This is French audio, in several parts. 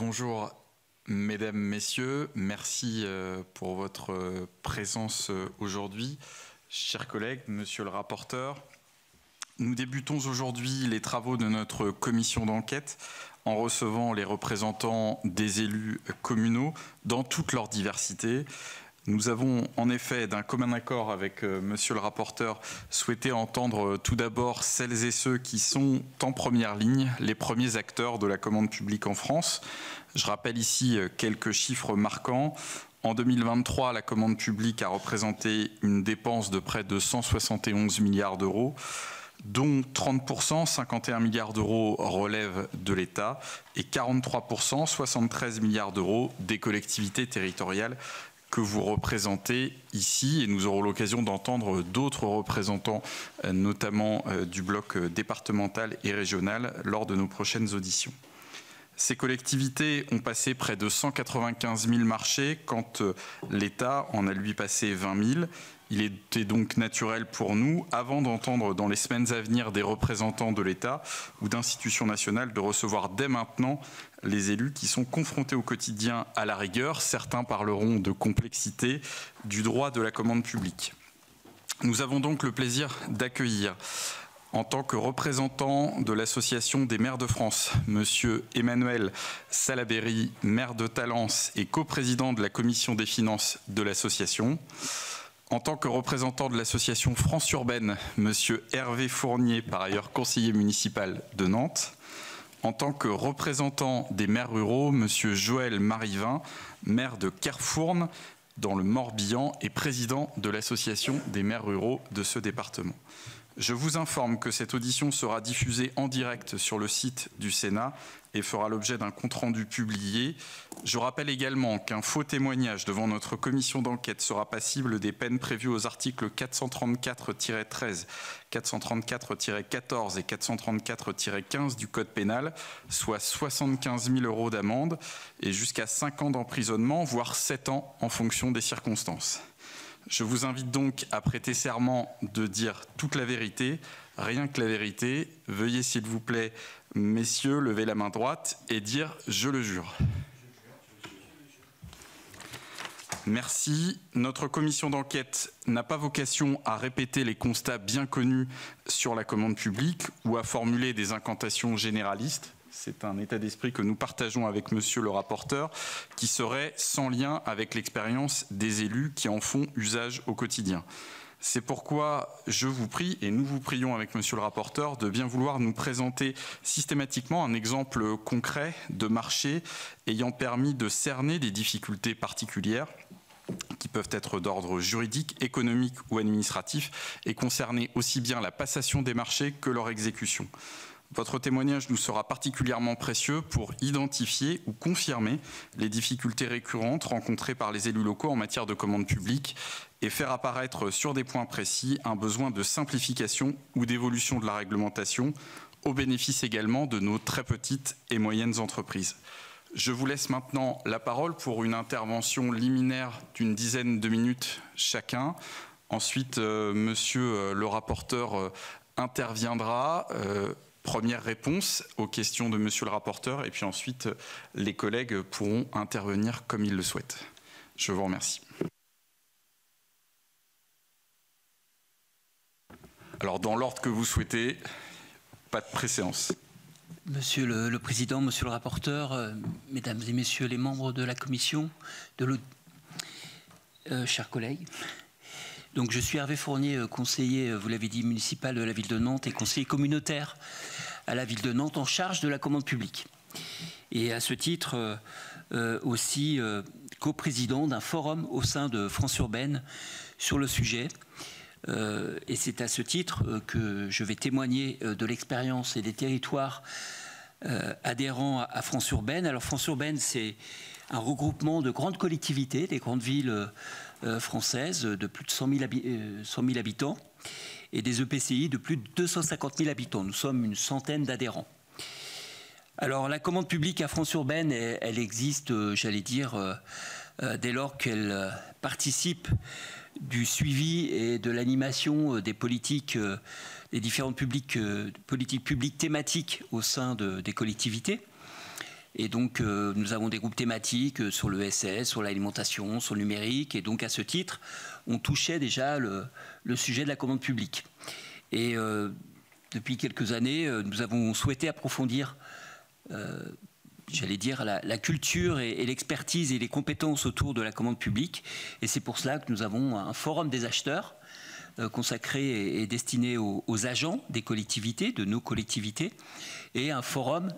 Bonjour mesdames, messieurs, merci pour votre présence aujourd'hui. Chers collègues, monsieur le rapporteur, nous débutons aujourd'hui les travaux de notre commission d'enquête en recevant les représentants des élus communaux dans toute leur diversité. Nous avons en effet, d'un commun accord avec monsieur le rapporteur, souhaité entendre tout d'abord celles et ceux qui sont en première ligne, les premiers acteurs de la commande publique en France. Je rappelle ici quelques chiffres marquants. En 2023, la commande publique a représenté une dépense de près de 171 milliards d'euros, dont 30%, 51 milliards d'euros relèvent de l'État et 43%, 73 milliards d'euros des collectivités territoriales que vous représentez ici, et nous aurons l'occasion d'entendre d'autres représentants, notamment du bloc départemental et régional, lors de nos prochaines auditions. Ces collectivités ont passé près de 195 000 marchés, quand l'État en a lui passé 20 000. Il était donc naturel pour nous, avant d'entendre dans les semaines à venir des représentants de l'État ou d'institutions nationales, de recevoir dès maintenant les élus qui sont confrontés au quotidien à la rigueur. Certains parleront de complexité du droit de la commande publique. Nous avons donc le plaisir d'accueillir, en tant que représentant de l'Association des maires de France, monsieur Emmanuel Salaberry, maire de Talence et coprésident de la commission des finances de l'association. En tant que représentant de l'association France Urbaine, monsieur Hervé Fournier, par ailleurs conseiller municipal de Nantes. En tant que représentant des maires ruraux, monsieur Joël Marivin, maire de Kerfourne, dans le Morbihan, et président de l'association des maires ruraux de ce département. Je vous informe que cette audition sera diffusée en direct sur le site du Sénat et fera l'objet d'un compte-rendu publié. Je rappelle également qu'un faux témoignage devant notre commission d'enquête sera passible des peines prévues aux articles 434-13, 434-14 et 434-15 du Code pénal, soit 75 000 € d'amende et jusqu'à 5 ans d'emprisonnement, voire 7 ans en fonction des circonstances. Je vous invite donc à prêter serment de dire toute la vérité, rien que la vérité. Veuillez s'il vous plaît, messieurs, lever la main droite et dire « je le jure ». Merci. Notre commission d'enquête n'a pas vocation à répéter les constats bien connus sur la commande publique ou à formuler des incantations généralistes. C'est un état d'esprit que nous partageons avec monsieur le rapporteur, qui serait sans lien avec l'expérience des élus qui en font usage au quotidien. C'est pourquoi je vous prie, et nous vous prions avec monsieur le rapporteur, de bien vouloir nous présenter systématiquement un exemple concret de marché ayant permis de cerner des difficultés particulières qui peuvent être d'ordre juridique, économique ou administratif et concerner aussi bien la passation des marchés que leur exécution. Votre témoignage nous sera particulièrement précieux pour identifier ou confirmer les difficultés récurrentes rencontrées par les élus locaux en matière de commande publique et faire apparaître sur des points précis un besoin de simplification ou d'évolution de la réglementation, au bénéfice également de nos très petites et moyennes entreprises. Je vous laisse maintenant la parole pour une intervention liminaire d'une dizaine de minutes chacun. Ensuite, monsieur le rapporteur interviendra. Première réponse aux questions de monsieur le rapporteur, et puis ensuite les collègues pourront intervenir comme ils le souhaitent. Je vous remercie. Alors dans l'ordre que vous souhaitez, pas de préséance. Monsieur le Président, Monsieur le rapporteur, Mesdames et Messieurs les membres de la Commission, chers collègues. Donc je suis Hervé Fournier, conseiller, vous l'avez dit, municipal de la ville de Nantes et conseiller communautaire à la ville de Nantes en charge de la commande publique. Et à ce titre, aussi coprésident d'un forum au sein de France Urbaine sur le sujet. Et c'est à ce titre que je vais témoigner de l'expérience et des territoires adhérents à France Urbaine. Alors France Urbaine, c'est un regroupement de grandes collectivités, des grandes villes françaises de plus de 100 000 habitants et des EPCI de plus de 250 000 habitants. Nous sommes une centaine d'adhérents. Alors la commande publique à France Urbaine, elle existe, j'allais dire, dès lors qu'elle participe du suivi et de l'animation des politiques, des différentes politiques publiques thématiques au sein des collectivités. Et donc, nous avons des groupes thématiques sur le SS, sur l'alimentation, sur le numérique. Et donc, à ce titre, on touchait déjà le sujet de la commande publique. Et depuis quelques années, nous avons souhaité approfondir, j'allais dire, la culture et l'expertise et les compétences autour de la commande publique. Et c'est pour cela que nous avons un forum des acheteurs consacré et destiné aux agents des collectivités, de nos collectivités, et un forum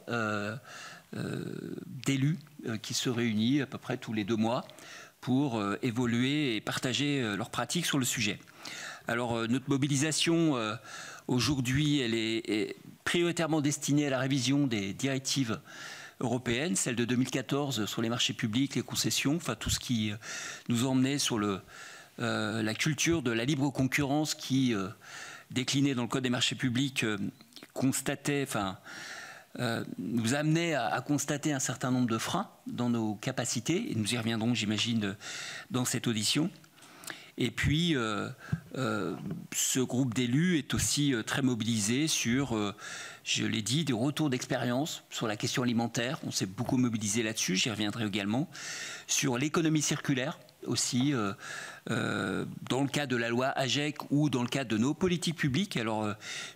d'élus qui se réunit à peu près tous les 2 mois pour évoluer et partager leurs pratiques sur le sujet. Alors notre mobilisation aujourd'hui, elle est prioritairement destinée à la révision des directives européennes, celle de 2014 sur les marchés publics, les concessions, enfin tout ce qui nous emmenait sur la culture de la libre concurrence qui, déclinée dans le Code des marchés publics, nous amenait à constater un certain nombre de freins dans nos capacités, et nous y reviendrons, j'imagine, dans cette audition. Et puis, ce groupe d'élus est aussi très mobilisé sur, je l'ai dit, des retours d'expérience sur la question alimentaire. On s'est beaucoup mobilisé là-dessus, j'y reviendrai également. Sur l'économie circulaire aussi, dans le cadre de la loi AGEC ou dans le cadre de nos politiques publiques. Alors,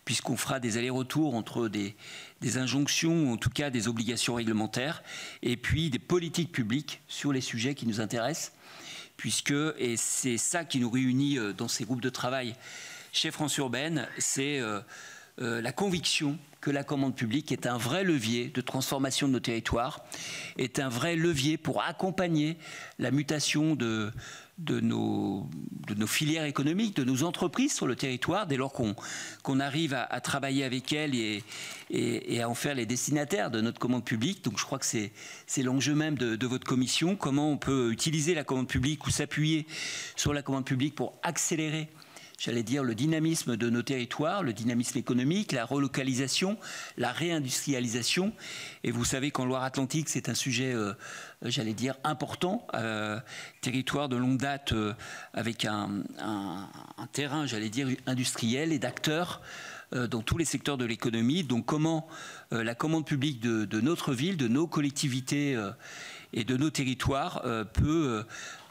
puisqu'on fera des allers-retours entre des injonctions, ou en tout cas des obligations réglementaires, et puis des politiques publiques sur les sujets qui nous intéressent, puisque, et c'est ça qui nous réunit dans ces groupes de travail chez France Urbaine, c'est la conviction que la commande publique est un vrai levier de transformation de nos territoires, est un vrai levier pour accompagner la mutation de nos filières économiques, de nos entreprises sur le territoire, dès lors qu'on arrive à travailler avec elles et à en faire les destinataires de notre commande publique. Donc je crois que c'est l'enjeu même de votre commission, comment on peut utiliser la commande publique ou s'appuyer sur la commande publique pour accélérer, j'allais dire, le dynamisme de nos territoires, le dynamisme économique, la relocalisation, la réindustrialisation. Et vous savez qu'en Loire-Atlantique, c'est un sujet, j'allais dire, important, territoire de longue date avec un terrain, j'allais dire, industriel et d'acteurs dans tous les secteurs de l'économie. Donc comment la commande publique de notre ville, de nos collectivités et de nos territoires peut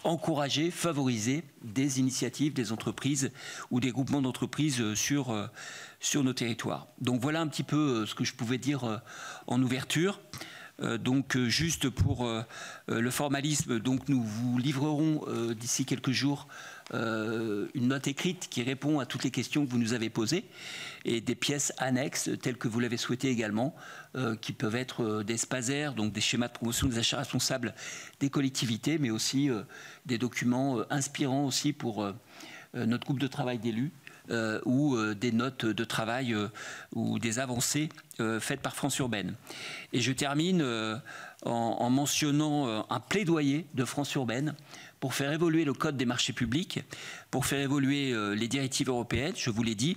encourager, favoriser des initiatives, des entreprises ou des groupements d'entreprises sur nos territoires. Donc voilà un petit peu ce que je pouvais dire en ouverture. Donc juste pour le formalisme, donc nous vous livrerons d'ici quelques jours une note écrite qui répond à toutes les questions que vous nous avez posées et des pièces annexes telles que vous l'avez souhaité également, qui peuvent être des SPASER, donc des schémas de promotion des achats responsables des collectivités, mais aussi des documents inspirants aussi pour notre groupe de travail d'élus, ou des notes de travail ou des avancées faites par France Urbaine. Et je termine en mentionnant un plaidoyer de France Urbaine pour faire évoluer le Code des marchés publics, pour faire évoluer les directives européennes, je vous l'ai dit,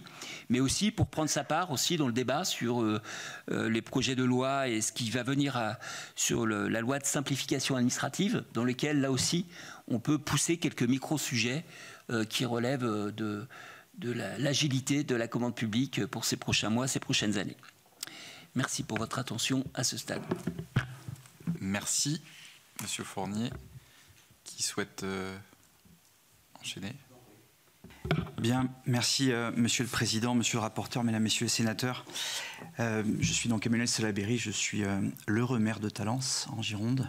mais aussi pour prendre sa part aussi dans le débat sur les projets de loi et ce qui va venir sur la loi de simplification administrative, dans lequel, là aussi, on peut pousser quelques micro-sujets qui relèvent de l'agilité de la commande publique pour ces prochains mois, ces prochaines années. Merci pour votre attention à ce stade. Merci, Monsieur Fournier. Qui souhaite enchaîner? Bien, merci Monsieur le Président, Monsieur le rapporteur, Mesdames, Messieurs les sénateurs. Je suis donc Emmanuel Salaberry, je suis l'heureux maire de Talence, en Gironde,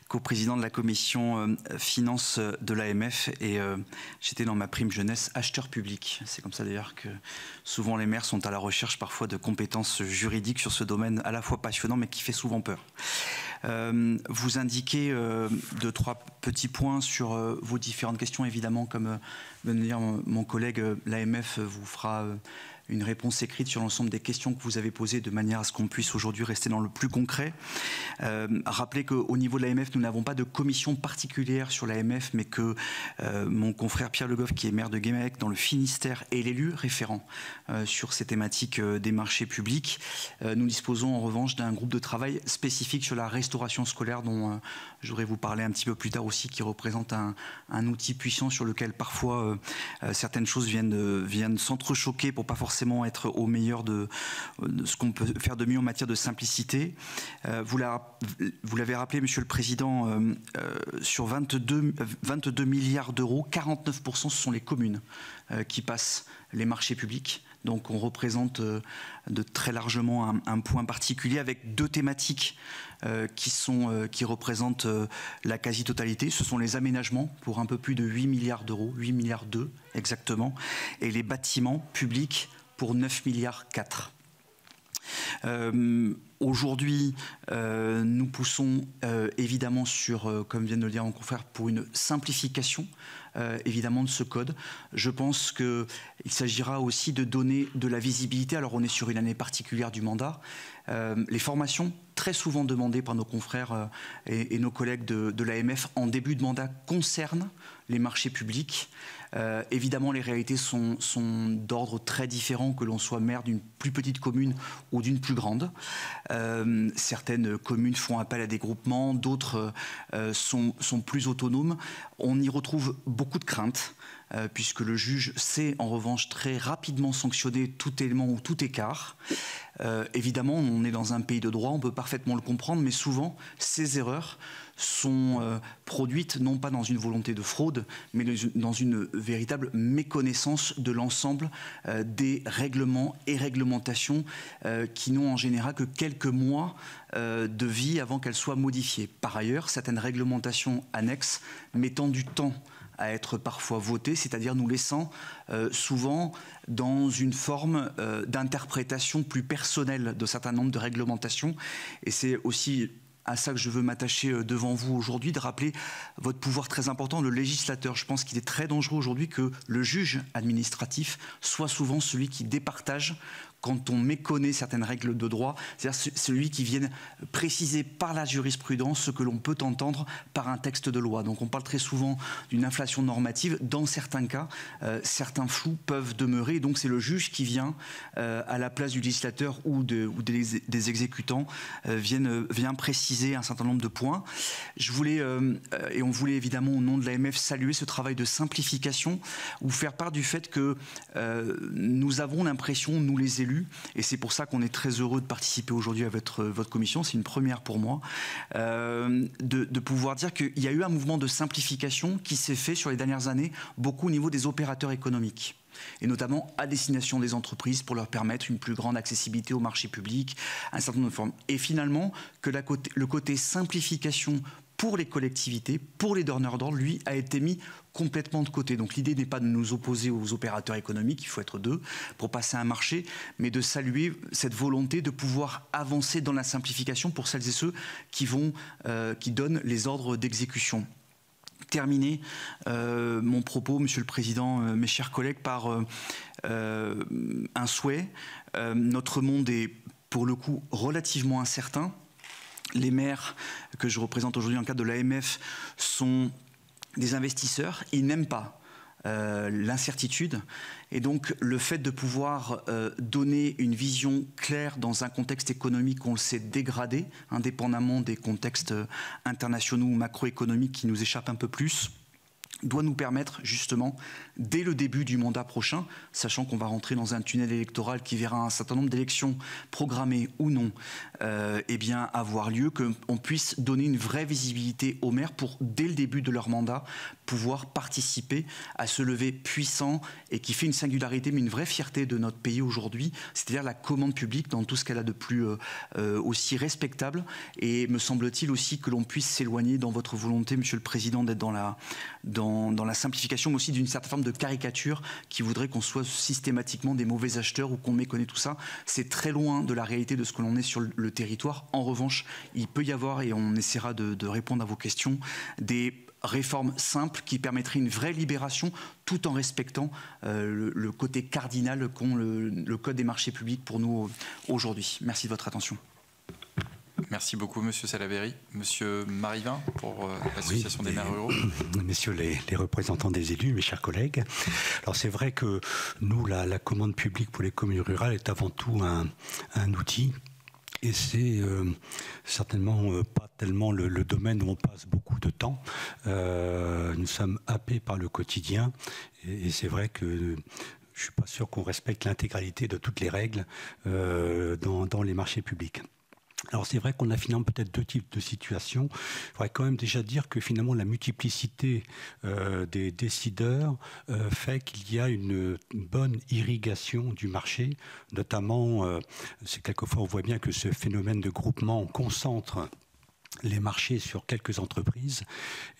co-président de la commission finance de l'AMF et j'étais dans ma prime jeunesse acheteur public. C'est comme ça d'ailleurs que souvent les maires sont à la recherche parfois de compétences juridiques sur ce domaine à la fois passionnant mais qui fait souvent peur. Vous indiquez 2-3 petits points sur vos différentes questions, évidemment, comme vient de dire mon collègue, l'AMF vous fera une réponse écrite sur l'ensemble des questions que vous avez posées de manière à ce qu'on puisse aujourd'hui rester dans le plus concret. Rappelez qu'au niveau de l'AMF, nous n'avons pas de commission particulière sur l'AMF, mais que mon confrère Pierre Le Goff, qui est maire de Guémec dans le Finistère, est l'élu référent sur ces thématiques des marchés publics. Nous disposons en revanche d'un groupe de travail spécifique sur la restauration scolaire dont je voudrais vous parler un petit peu plus tard aussi, qui représente un outil puissant sur lequel parfois certaines choses viennent s'entrechoquer pour pas forcément forcément être au meilleur de ce qu'on peut faire de mieux en matière de simplicité. Vous l'avez rappelé, Monsieur le Président, sur 22 milliards d'euros, 49% ce sont les communes qui passent les marchés publics. Donc on représente de très largement un point particulier avec deux thématiques qui représentent la quasi-totalité. Ce sont les aménagements pour un peu plus de 8 milliards d'euros, 8 milliards 2 exactement, et les bâtiments publics pour 9 milliards 4. Aujourd'hui, nous poussons évidemment comme vient de le dire mon confrère, pour une simplification évidemment de ce code. Je pense qu'il s'agira aussi de donner de la visibilité. Alors on est sur une année particulière du mandat. Les formations très souvent demandées par nos confrères et nos collègues de l'AMF en début de mandat concernent les marchés publics. Évidemment, les réalités sont d'ordre très différent que l'on soit maire d'une plus petite commune ou d'une plus grande. Certaines communes font appel à des groupements, d'autres sont plus autonomes. On y retrouve beaucoup de craintes, puisque le juge sait en revanche très rapidement sanctionner tout élément ou tout écart. Évidemment, on est dans un pays de droit, on peut parfaitement le comprendre, mais souvent, ces erreurs sont produites non pas dans une volonté de fraude, mais dans une véritable méconnaissance de l'ensemble des règlements et réglementations qui n'ont en général que quelques mois de vie avant qu'elles soient modifiées. Par ailleurs, certaines réglementations annexes mettant du temps à être parfois votées, c'est-à-dire nous laissant souvent dans une forme d'interprétation plus personnelle de certains nombres de réglementations. Et c'est aussi à ça que je veux m'attacher devant vous aujourd'hui, de rappeler votre pouvoir très important, le législateur. Je pense qu'il est très dangereux aujourd'hui que le juge administratif soit souvent celui qui départage quand on méconnaît certaines règles de droit, c'est-à-dire celui qui vient préciser par la jurisprudence ce que l'on peut entendre par un texte de loi. Donc on parle très souvent d'une inflation normative. Dans certains cas, certains flous peuvent demeurer. Donc c'est le juge qui vient, à la place du législateur ou des exécutants, vient préciser un certain nombre de points. Je voulais, et on voulait évidemment au nom de l'AMF saluer ce travail de simplification ou faire part du fait que nous avons l'impression, nous les élus, et c'est pour ça qu'on est très heureux de participer aujourd'hui à votre commission, c'est une première pour moi, de pouvoir dire qu'il y a eu un mouvement de simplification qui s'est fait sur les dernières années, beaucoup au niveau des opérateurs économiques, et notamment à destination des entreprises pour leur permettre une plus grande accessibilité au marché public, un certain nombre de formes. Et finalement, que le côté simplification pour les collectivités, pour les donneurs d'ordre, lui, a été mis complètement de côté. Donc l'idée n'est pas de nous opposer aux opérateurs économiques, il faut être deux pour passer un marché, mais de saluer cette volonté de pouvoir avancer dans la simplification pour celles et ceux qui donnent les ordres d'exécution. Terminer mon propos, Monsieur le Président, mes chers collègues, par un souhait. Notre monde est pour le coup relativement incertain. Les maires que je représente aujourd'hui en cadre de l'AMF sont des investisseurs. Ils n'aiment pas l'incertitude. Et donc, le fait de pouvoir donner une vision claire dans un contexte économique, on le sait, dégradé, indépendamment des contextes internationaux ou macroéconomiques qui nous échappent un peu plus, doit nous permettre justement, dès le début du mandat prochain, sachant qu'on va rentrer dans un tunnel électoral qui verra un certain nombre d'élections programmées ou non, eh bien avoir lieu, qu'on puisse donner une vraie visibilité aux maires pour, dès le début de leur mandat, pouvoir participer à ce lever puissant et qui fait une singularité, mais une vraie fierté de notre pays aujourd'hui, c'est-à-dire la commande publique dans tout ce qu'elle a de plus aussi respectable. Et me semble-t-il aussi que l'on puisse s'éloigner dans votre volonté, Monsieur le Président, d'être dans la simplification, mais aussi d'une certaine forme de caricature qui voudrait qu'on soit systématiquement des mauvais acheteurs ou qu'on méconnaît tout ça. C'est très loin de la réalité de ce que l'on est sur le territoire. En revanche, il peut y avoir, et on essaiera de répondre à vos questions, des réformes simples qui permettraient une vraie libération tout en respectant le côté cardinal qu'ont le Code des marchés publics pour nous aujourd'hui. Merci de votre attention. Merci beaucoup, Monsieur Salaberry. Monsieur Marivin, pour l'Association des maires ruraux. Messieurs les représentants des élus, mes chers collègues. Alors c'est vrai que nous, la commande publique pour les communes rurales est avant tout un outil. Et c'est certainement pas tellement le domaine où on passe beaucoup de temps. Nous sommes happés par le quotidien. Et c'est vrai que je ne suis pas sûr qu'on respecte l'intégralité de toutes les règles dans les marchés publics. Alors c'est vrai qu'on a finalement peut-être deux types de situations. Il faudrait quand même déjà dire que finalement la multiplicité des décideurs fait qu'il y a une bonne irrigation du marché. Notamment, c'est quelquefois on voit bien que ce phénomène de groupement concentre les marchés sur quelques entreprises,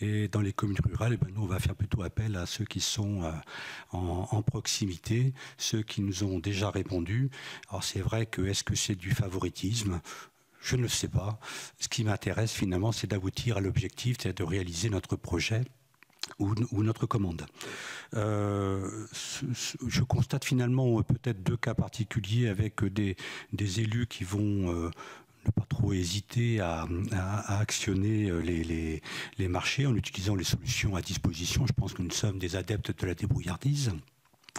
et dans les communes rurales, nous on va faire plutôt appel à ceux qui sont en proximité, ceux qui nous ont déjà répondu. Alors c'est vrai que est-ce que c'est du favoritisme ? Je ne le sais pas. Ce qui m'intéresse finalement, c'est d'aboutir à l'objectif, c'est de réaliser notre projet ou notre commande. Je constate finalement peut-être deux cas particuliers avec des élus qui vont ne pas trop hésiter à actionner les marchés en utilisant les solutions à disposition. Je pense que nous sommes des adeptes de la débrouillardise.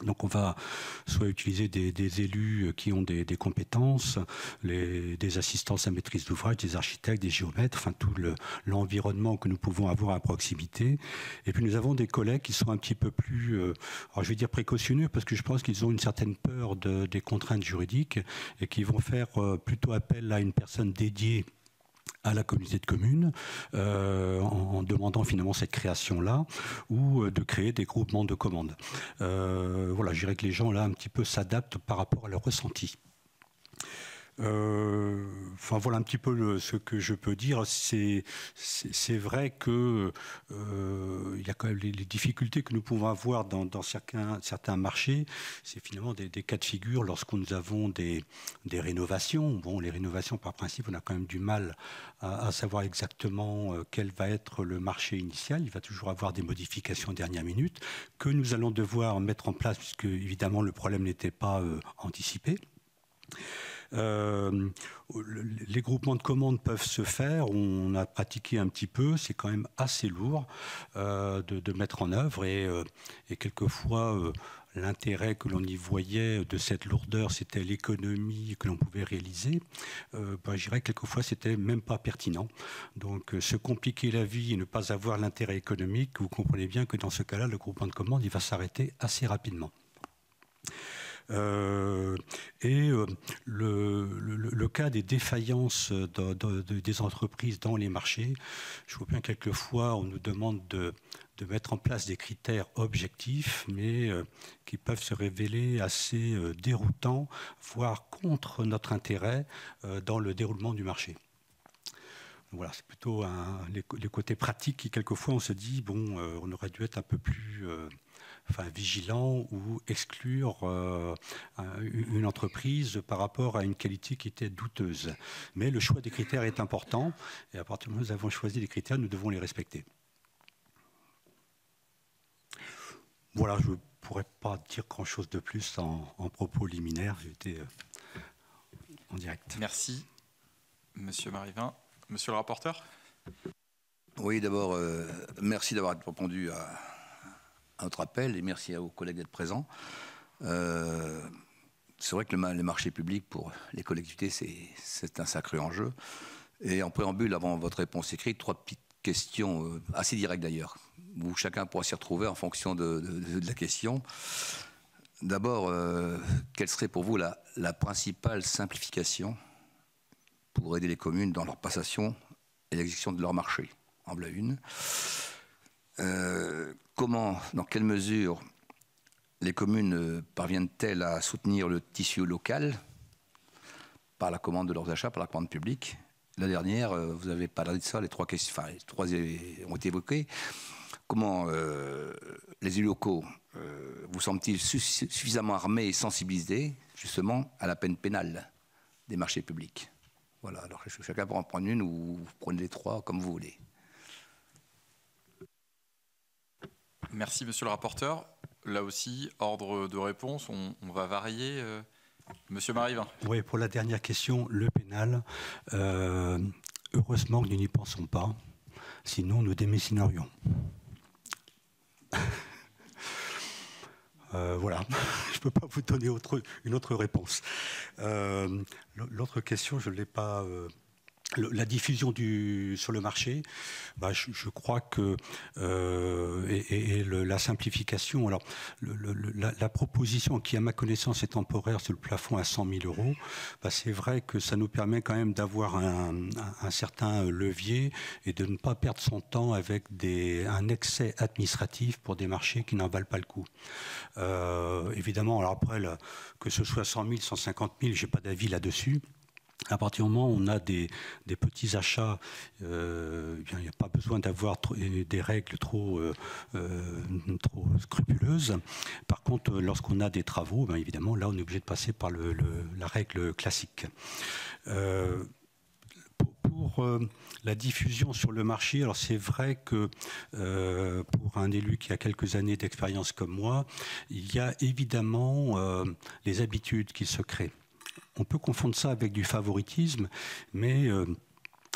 Donc on va soit utiliser des élus qui ont des compétences, des assistances à maîtrise d'ouvrage, des architectes, des géomètres, enfin tout l'environnement que nous pouvons avoir à proximité. Et puis nous avons des collègues qui sont un petit peu plus, alors je vais dire précautionneux, parce que je pense qu'ils ont une certaine peur des contraintes juridiques et qui vont faire plutôt appel à une personne dédiée à la communauté de communes en demandant finalement cette création-là ou de créer des groupements de commandes. Voilà, je dirais que les gens là un petit peu s'adaptent par rapport à leur ressenti. Enfin voilà un petit peu ce que je peux dire. C'est vrai que il y a quand même les difficultés que nous pouvons avoir dans certains marchés. C'est finalement des cas de figure lorsque nous avons des rénovations. Bon, les rénovations par principe, on a quand même du mal à savoir exactement quel va être le marché initial. Il va toujours avoir des modifications dernière minute que nous allons devoir mettre en place puisque évidemment le problème n'était pas anticipé. Les groupements de commandes peuvent se faire, on a pratiqué un petit peu, c'est quand même assez lourd de mettre en œuvre et quelquefois l'intérêt que l'on y voyait de cette lourdeur, c'était l'économie que l'on pouvait réaliser. Je dirais que quelquefois c'était même pas pertinent. Donc se compliquer la vie et ne pas avoir l'intérêt économique, vous comprenez bien que dans ce cas-là, le groupement de commandes il va s'arrêter assez rapidement. Le cas des défaillances des entreprises dans les marchés, je vois bien quelquefois on nous demande de mettre en place des critères objectifs, mais qui peuvent se révéler assez déroutants, voire contre notre intérêt dans le déroulement du marché. Voilà, c'est plutôt les côtés pratiques qui quelquefois on se dit bon, on aurait dû être un peu plus vigilant ou exclure une entreprise par rapport à une qualité qui était douteuse. Mais le choix des critères est important et à partir du moment où nous avons choisi les critères, nous devons les respecter. Voilà, je ne pourrais pas dire grand-chose de plus en propos liminaire. J'étais en direct. Merci, Monsieur Marivin. Monsieur le rapporteur ? Oui, d'abord, merci d'avoir répondu à notre appel et merci à vos collègues d'être présents. C'est vrai que le marché public pour les collectivités, c'est un sacré enjeu. Et en préambule, avant votre réponse écrite, 3 petites questions assez directes d'ailleurs, où chacun pourra s'y retrouver en fonction de la question. D'abord, quelle serait pour vous la principale simplification pour aider les communes dans leur passation et l'exécution de leur marché? En voilà une. Comment, dans quelle mesure les communes parviennent-elles à soutenir le tissu local par la commande de leurs achats, par la commande publique? La dernière, vous avez parlé de ça, les 3 questions, enfin les 3 ont été évoquées. Comment les élus locaux vous semblent-ils suffisamment armés et sensibilisés justement à la peine pénale des marchés publics? Voilà, alors chacun pourra en prendre une ou vous prenez les 3 comme vous voulez. Merci, monsieur le rapporteur. Là aussi, ordre de réponse, on va varier. Monsieur Marivin. Oui, pour la dernière question, le pénal, heureusement que nous n'y pensons pas, sinon nous démissionnerions. Voilà, je ne peux pas vous donner une autre réponse. L'autre question, je ne l'ai pas la diffusion sur le marché, je crois que la simplification. Alors, la proposition qui, à ma connaissance, est temporaire sur le plafond à 100 000 €, c'est vrai que ça nous permet quand même d'avoir un certain levier et de ne pas perdre son temps avec un excès administratif pour des marchés qui n'en valent pas le coup. Évidemment, alors après, que ce soit 100 000, 150 000, je n'ai pas d'avis là-dessus. À partir du moment où on a des petits achats, il n'y a pas besoin d'avoir des règles trop scrupuleuses. Par contre, lorsqu'on a des travaux, évidemment, là, on est obligé de passer par la règle classique. Pour la diffusion sur le marché, alors c'est vrai que pour un élu qui a quelques années d'expérience comme moi, il y a évidemment les habitudes qui se créent. On peut confondre ça avec du favoritisme, mais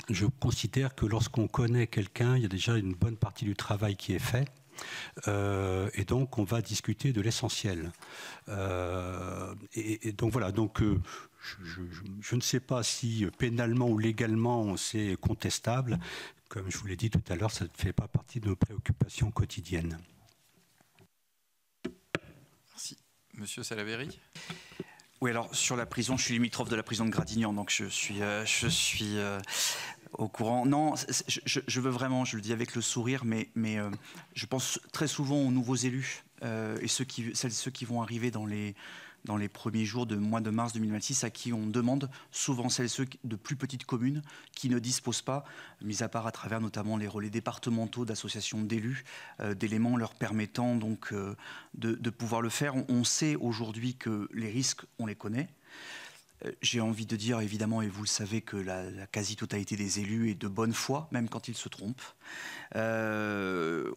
je considère que lorsqu'on connaît quelqu'un, il y a déjà une bonne partie du travail qui est fait. Et donc, on va discuter de l'essentiel. Et donc, voilà. Donc, je ne sais pas si pénalement ou légalement c'est contestable. Comme je vous l'ai dit tout à l'heure, ça ne fait pas partie de nos préoccupations quotidiennes. Merci. Monsieur Salaberry. Oui, alors sur la prison, je suis limitrophe de la prison de Gradignan, donc je suis au courant. Non, je veux vraiment, je le dis avec le sourire, mais je pense très souvent aux nouveaux élus et ceux qui vont arriver dans les premiers jours de mois de mars 2026, à qui on demande souvent celles et ceux de plus petites communes qui ne disposent pas, mis à part à travers notamment les relais départementaux d'associations d'élus, d'éléments leur permettant donc de pouvoir le faire. On sait aujourd'hui que les risques, on les connaît. J'ai envie de dire, évidemment, et vous le savez, que la quasi-totalité des élus est de bonne foi, même quand ils se trompent.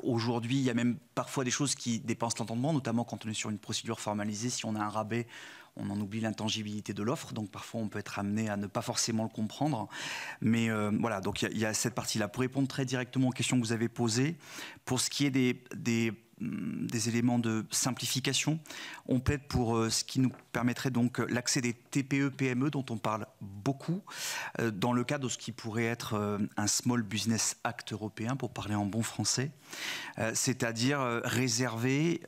Aujourd'hui, il y a même parfois des choses qui dépassent l'entendement, notamment quand on est sur une procédure formalisée. Si on a un rabais, on en oublie l'intangibilité de l'offre, donc parfois on peut être amené à ne pas forcément le comprendre. Mais voilà, donc il y a cette partie-là. Pour répondre très directement aux questions que vous avez posées, pour ce qui est des éléments de simplification. On plaide pour ce qui nous permettrait donc l'accès des TPE-PME dont on parle beaucoup dans le cadre de ce qui pourrait être un Small Business Act européen, pour parler en bon français, c'est-à-dire réserver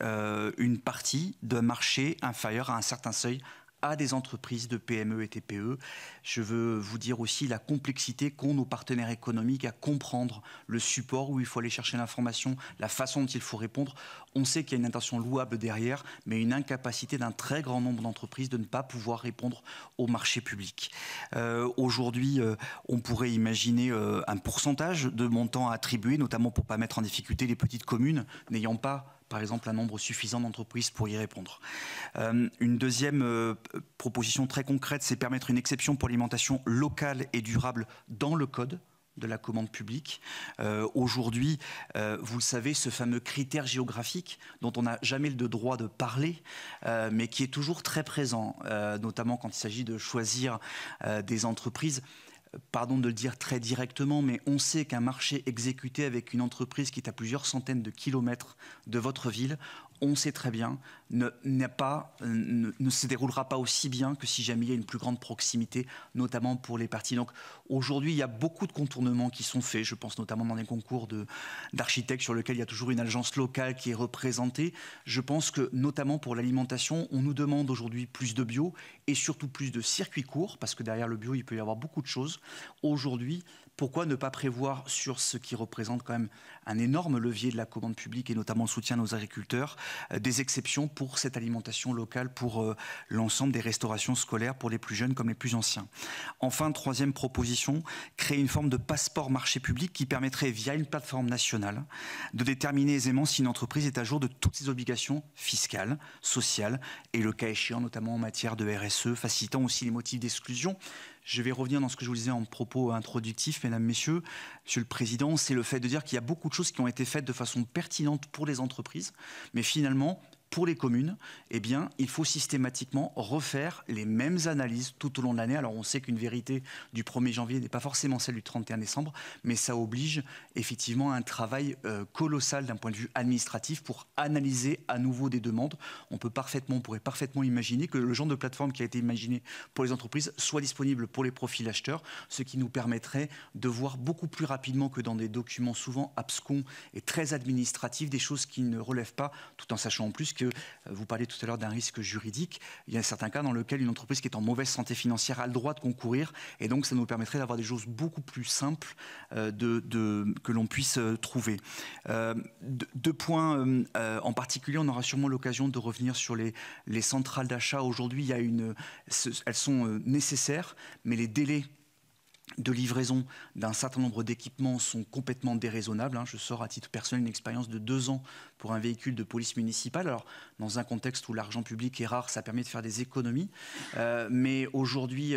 une partie d'un marché inférieur à un certain seuil à des entreprises de PME et TPE. Je veux vous dire aussi la complexité qu'ont nos partenaires économiques à comprendre le support où il faut aller chercher l'information, la façon dont il faut répondre. On sait qu'il y a une intention louable derrière, mais une incapacité d'un très grand nombre d'entreprises de ne pas pouvoir répondre au marché public. Aujourd'hui, on pourrait imaginer un pourcentage de montants à attribuer, notamment pour ne pas mettre en difficulté les petites communes n'ayant pas, par exemple, un nombre suffisant d'entreprises pour y répondre. Une deuxième proposition très concrète, c'est permettre une exception pour l'alimentation locale et durable dans le code de la commande publique. Aujourd'hui, vous le savez, ce fameux critère géographique dont on n'a jamais le droit de parler, mais qui est toujours très présent, notamment quand il s'agit de choisir des entreprises. Pardon de le dire très directement, mais on sait qu'un marché exécuté avec une entreprise qui est à plusieurs centaines de kilomètres de votre ville, on sait très bien, ne se déroulera pas aussi bien que si jamais il y a une plus grande proximité, notamment pour les parties. Donc aujourd'hui, il y a beaucoup de contournements qui sont faits. Je pense notamment dans les concours d'architectes sur lesquels il y a toujours une agence locale qui est représentée. Je pense que notamment pour l'alimentation, on nous demande aujourd'hui plus de bio et surtout plus de circuits courts, parce que derrière le bio, il peut y avoir beaucoup de choses. Aujourd'hui, pourquoi ne pas prévoir sur ce qui représente quand même un énorme levier de la commande publique et notamment le soutien à nos agriculteurs, des exceptions pour cette alimentation locale, pour l'ensemble des restaurations scolaires, pour les plus jeunes comme les plus anciens. Enfin, troisième proposition, créer une forme de passeport marché public qui permettrait, via une plateforme nationale, de déterminer aisément si une entreprise est à jour de toutes ses obligations fiscales, sociales et le cas échéant, notamment en matière de RSE, facilitant aussi les motifs d'exclusion. Je vais revenir dans ce que je vous disais en propos introductif, mesdames, messieurs. Monsieur le Président, c'est le fait de dire qu'il y a beaucoup de choses qui ont été faites de façon pertinente pour les entreprises, mais finalement, pour les communes, eh bien, il faut systématiquement refaire les mêmes analyses tout au long de l'année. Alors, on sait qu'une vérité du 1er janvier n'est pas forcément celle du 31 décembre, mais ça oblige effectivement à un travail colossal d'un point de vue administratif pour analyser à nouveau des demandes. On pourrait parfaitement imaginer que le genre de plateforme qui a été imaginé pour les entreprises soit disponible pour les profils acheteurs, ce qui nous permettrait de voir beaucoup plus rapidement que dans des documents souvent abscons et très administratifs, des choses qui ne relèvent pas, tout en sachant en plus que, vous parliez tout à l'heure d'un risque juridique, il y a certains cas dans lesquels une entreprise qui est en mauvaise santé financière a le droit de concourir, et donc ça nous permettrait d'avoir des choses beaucoup plus simples que l'on puisse trouver. Deux points en particulier, on aura sûrement l'occasion de revenir sur les centrales d'achat. Aujourd'hui, elles sont nécessaires, mais les délais de livraison d'un certain nombre d'équipements sont complètement déraisonnables. Je sors à titre personnel une expérience de 2 ans pour un véhicule de police municipale. Alors, dans un contexte où l'argent public est rare, ça permet de faire des économies. Mais aujourd'hui,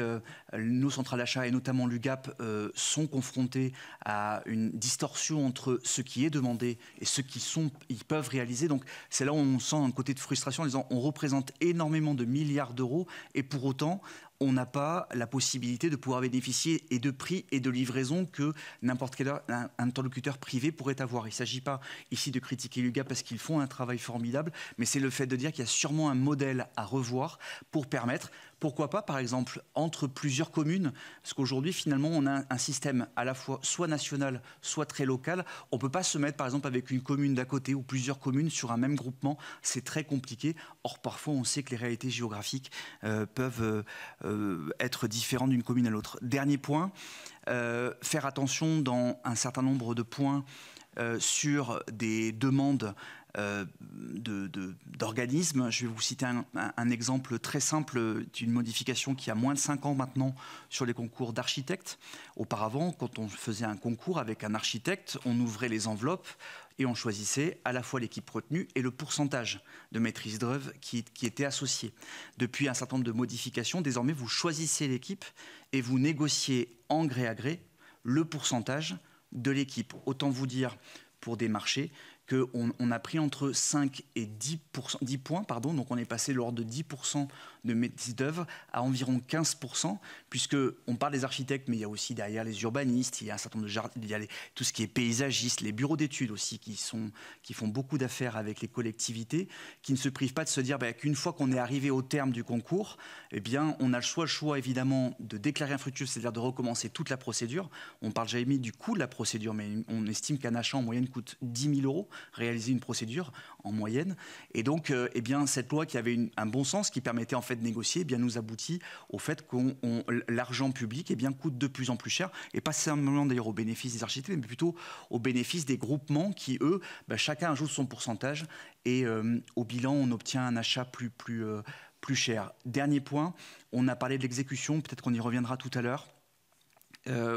nos centrales d'achat et notamment l'UGAP sont confrontées à une distorsion entre ce qui est demandé et ce qu'ils peuvent réaliser. Donc, c'est là où on sent un côté de frustration en disant on représente énormément de milliards d'euros et pour autant, on n'a pas la possibilité de pouvoir bénéficier et de prix et de livraison que n'importe quel interlocuteur privé pourrait avoir. Il ne s'agit pas ici de critiquer l'UGAP parce qu'ils font un travail formidable, mais c'est le fait de dire qu'il y a sûrement un modèle à revoir pour permettre, pourquoi pas, par exemple, entre plusieurs communes, parce qu'aujourd'hui, finalement, on a un système à la fois soit national, soit très local. On ne peut pas se mettre, par exemple, avec une commune d'à côté ou plusieurs communes sur un même groupement. C'est très compliqué. Or, parfois, on sait que les réalités géographiques peuvent être différentes d'une commune à l'autre. Dernier point, faire attention dans un certain nombre de points sur des demandes d'organismes. Je vais vous citer un exemple très simple d'une modification qui a moins de 5 ans maintenant sur les concours d'architectes. Auparavant, quand on faisait un concours avec un architecte, on ouvrait les enveloppes et on choisissait à la fois l'équipe retenue et le pourcentage de maîtrise d'œuvre qui était associé. Depuis un certain nombre de modifications, désormais vous choisissez l'équipe et vous négociez en gré à gré le pourcentage de l'équipe. Autant vous dire, pour des marchés, qu'on a pris entre 5 et 10 points, donc on est passé lors de 10% de maîtrise d'œuvre à environ 15%, puisqu'on parle des architectes, mais il y a aussi derrière les urbanistes, il y a un certain nombre de il y a tout ce qui est paysagiste, les bureaux d'études aussi qui font beaucoup d'affaires avec les collectivités, qui ne se privent pas de se dire qu'une fois qu'on est arrivé au terme du concours, eh bien, on a le choix évidemment de déclarer infructueux, c'est-à-dire de recommencer toute la procédure. On parle jamais du coût de la procédure, mais on estime qu'un achat en moyenne coûte 10 000 € réaliser une procédure en moyenne. Et donc, eh bien, cette loi qui avait un bon sens, qui permettait en fait de négocier, eh bien, nous aboutit au fait que l'argent public coûte de plus en plus cher, et pas simplement d'ailleurs au bénéfice des architectes, mais plutôt au bénéfice des groupements qui, eux, chacun ajoute son pourcentage, et au bilan, on obtient un achat plus cher. Dernier point, on a parlé de l'exécution, peut-être qu'on y reviendra tout à l'heure.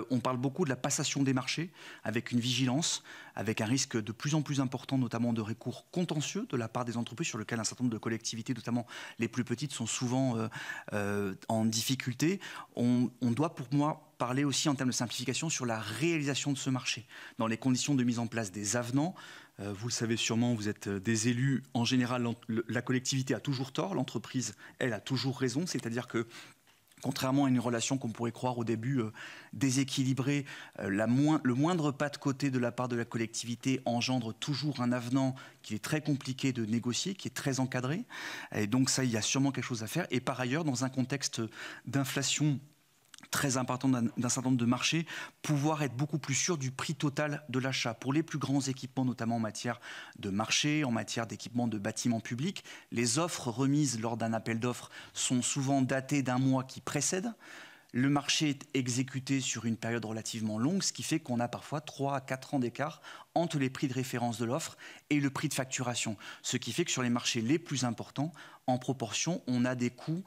On parle beaucoup de la passation des marchés avec une vigilance, avec un risque de plus en plus important, notamment de recours contentieux de la part des entreprises sur lequel un certain nombre de collectivités, notamment les plus petites, sont souvent en difficulté. On doit, pour moi, parler aussi en termes de simplification sur la réalisation de ce marché, dans les conditions de mise en place des avenants. Vous le savez sûrement, vous êtes des élus. En général, la collectivité a toujours tort, l'entreprise, elle, a toujours raison, c'est-à-dire que contrairement à une relation qu'on pourrait croire au début déséquilibrée, le moindre pas de côté de la part de la collectivité engendre toujours un avenant qui est très compliqué de négocier, qui est très encadré. Et donc ça, il y a sûrement quelque chose à faire. Et par ailleurs, dans un contexte d'inflation très important d'un certain nombre de marchés, pouvoir être beaucoup plus sûr du prix total de l'achat. Pour les plus grands équipements, notamment en matière de marché, en matière d'équipements de bâtiments publics, les offres remises lors d'un appel d'offres sont souvent datées d'un mois qui précède. Le marché est exécuté sur une période relativement longue, ce qui fait qu'on a parfois 3 à 4 ans d'écart entre les prix de référence de l'offre et le prix de facturation. Ce qui fait que sur les marchés les plus importants, en proportion, on a des coûts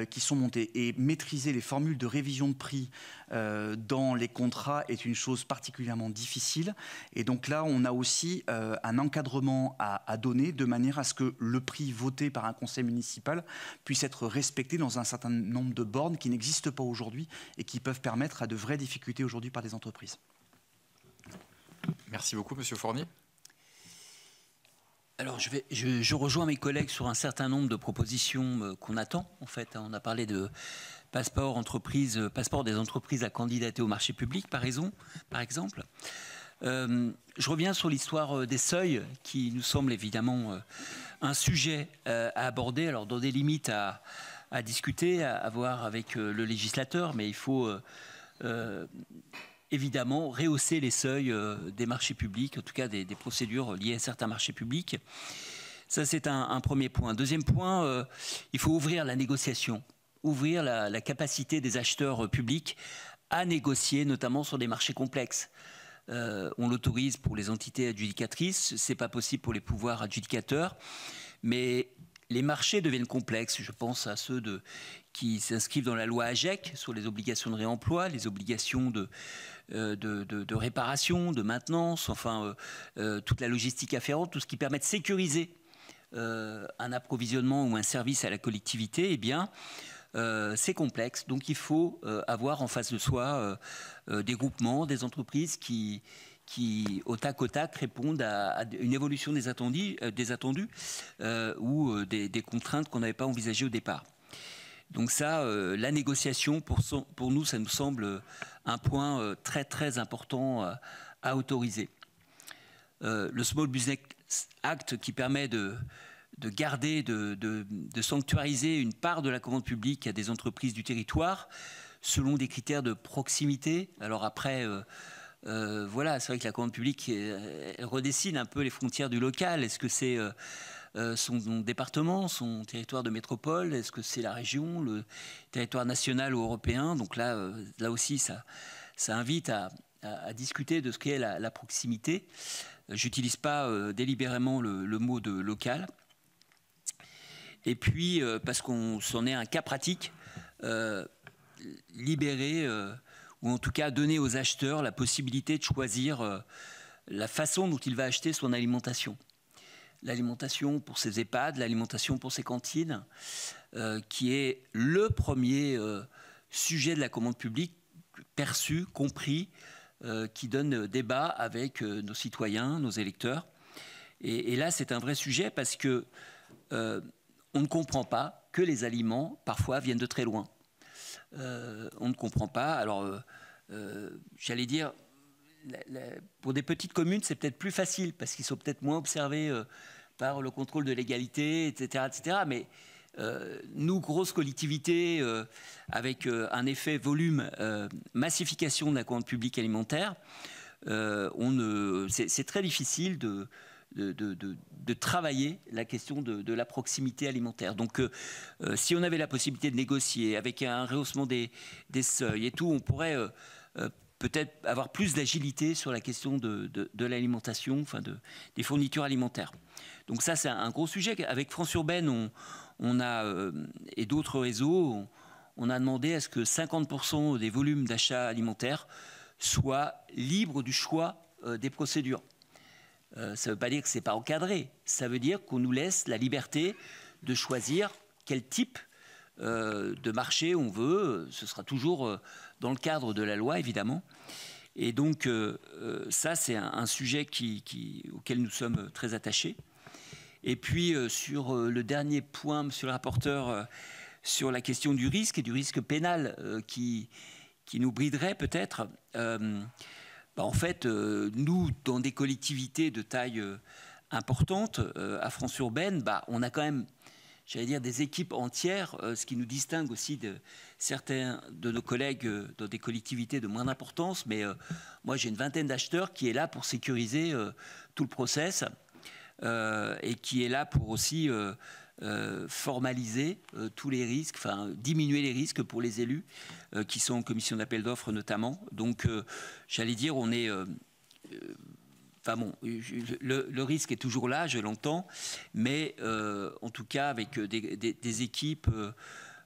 qui sont montés. Et maîtriser les formules de révision de prix dans les contrats est une chose particulièrement difficile. Et donc là, on a aussi un encadrement à donner de manière à ce que le prix voté par un conseil municipal puisse être respecté dans un certain nombre de bornes qui n'existent pas aujourd'hui et qui peuvent permettre à de vraies difficultés aujourd'hui par des entreprises. Merci beaucoup, Monsieur Fournier. Alors je rejoins mes collègues sur un certain nombre de propositions qu'on attend. En fait, on a parlé de passeport des entreprises à candidater au marché public, par exemple. Je reviens sur l'histoire des seuils, qui nous semble évidemment un sujet à aborder. Alors dans des limites à discuter, à voir avec le législateur, mais il faut évidemment rehausser les seuils des marchés publics, en tout cas des procédures liées à certains marchés publics. Ça, c'est un premier point. Deuxième point, il faut ouvrir la négociation, ouvrir la capacité des acheteurs publics à négocier, notamment sur des marchés complexes. On l'autorise pour les entités adjudicatrices, ce n'est pas possible pour les pouvoirs adjudicateurs, mais les marchés deviennent complexes. Je pense à ceux qui s'inscrivent dans la loi AGEC sur les obligations de réemploi, les obligations de réparation, de maintenance, enfin toute la logistique afférente, tout ce qui permet de sécuriser un approvisionnement ou un service à la collectivité. Eh bien, c'est complexe, donc il faut avoir en face de soi des groupements, des entreprises qui au tac répondent à une évolution des attendus ou des contraintes qu'on n'avait pas envisagées au départ. Donc ça, la négociation, pour nous, ça nous semble un point très très important à autoriser. Le Small Business Act qui permet de garder, de sanctuariser une part de la commande publique à des entreprises du territoire selon des critères de proximité. Alors après, voilà, c'est vrai que la commande publique elle redessine un peu les frontières du local. Est-ce que c'est son département, son territoire de métropole? Est-ce que c'est la région, le territoire national ou européen? Donc là aussi, ça invite à discuter de ce qu'est la proximité. J'utilise pas délibérément le mot de local. Et puis, parce qu'on s'en est un cas pratique, libérer, ou en tout cas donner aux acheteurs la possibilité de choisir la façon dont il va acheter son alimentation. L'alimentation pour ses EHPAD, l'alimentation pour ses cantines, qui est le premier sujet de la commande publique perçu, compris, qui donne débat avec nos citoyens, nos électeurs. Et là, c'est un vrai sujet parce que on ne comprend pas que les aliments, parfois, viennent de très loin. On ne comprend pas. Alors, j'allais dire, pour des petites communes, c'est peut-être plus facile parce qu'ils sont peut-être moins observés par le contrôle de légalité, etc., etc. Mais nous, grosses collectivités, avec un effet volume, massification de la commande publique alimentaire, c'est très difficile de travailler la question de la proximité alimentaire. Donc, si on avait la possibilité de négocier avec un rehaussement des seuils et tout, on pourrait peut-être avoir plus d'agilité sur la question de l'alimentation, enfin des fournitures alimentaires. Donc ça, c'est un gros sujet. Avec France Urbaine, on a, et d'autres réseaux, on a demandé à ce que 50% des volumes d'achat alimentaires soient libres du choix des procédures. Ça ne veut pas dire que ce n'est pas encadré. Ça veut dire qu'on nous laisse la liberté de choisir quel type de marché on veut. Ce sera toujours dans le cadre de la loi, évidemment. Et donc, ça, c'est un sujet auquel nous sommes très attachés. Et puis, sur le dernier point, monsieur le rapporteur, sur la question du risque et du risque pénal qui nous briderait peut-être... en fait, nous, dans des collectivités de taille importante, à France Urbaine, on a quand même, j'allais dire, des équipes entières, ce qui nous distingue aussi de certains de nos collègues dans des collectivités de moindre importance. Mais moi, j'ai une vingtaine d'acheteurs qui est là pour sécuriser tout le process et qui est là pour aussi formaliser tous les risques, enfin diminuer les risques pour les élus qui sont en commission d'appel d'offres notamment. Donc, j'allais dire, on est... Enfin bon, le risque est toujours là, je l'entends, mais en tout cas, avec des équipes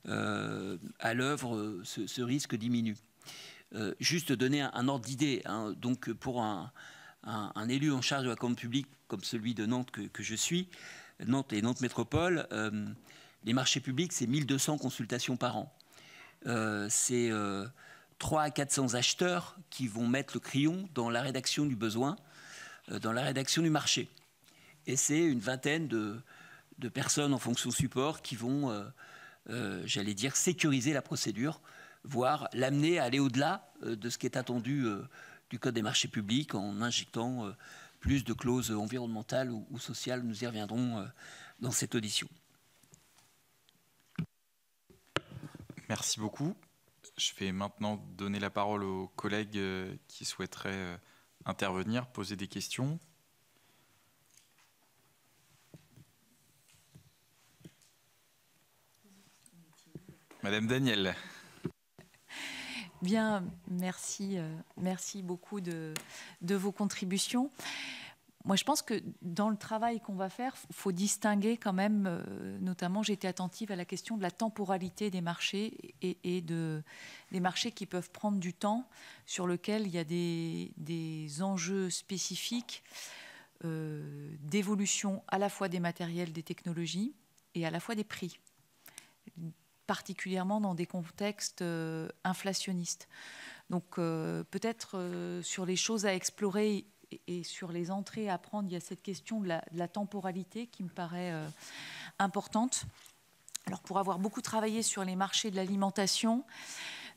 à l'œuvre, ce risque diminue. Juste donner un ordre d'idée. Hein, donc, pour un élu en charge de la commande publique comme celui de Nantes que je suis, Nantes et Nantes Métropole, les marchés publics, c'est 1200 consultations par an. C'est 300 à 400 acheteurs qui vont mettre le crayon dans la rédaction du besoin, dans la rédaction du marché. Et c'est une vingtaine de personnes en fonction support qui vont, j'allais dire, sécuriser la procédure, voire l'amener à aller au-delà de ce qui est attendu du Code des marchés publics en injectant plus de clauses environnementales ou sociales. Nous y reviendrons dans cette audition. Merci beaucoup. Je vais maintenant donner la parole aux collègues qui souhaiteraient intervenir, poser des questions. Madame Daniel. Bien, merci, merci beaucoup de vos contributions. Moi, je pense que dans le travail qu'on va faire, il faut distinguer quand même, notamment, j'ai été attentive à la question de la temporalité des marchés et des marchés qui peuvent prendre du temps, sur lesquels il y a des enjeux spécifiques d'évolution à la fois des matériels, des technologies et à la fois des prix, particulièrement dans des contextes inflationnistes. Donc peut-être sur les choses à explorer et sur les entrées à prendre, il y a cette question de la temporalité qui me paraît importante. Alors pour avoir beaucoup travaillé sur les marchés de l'alimentation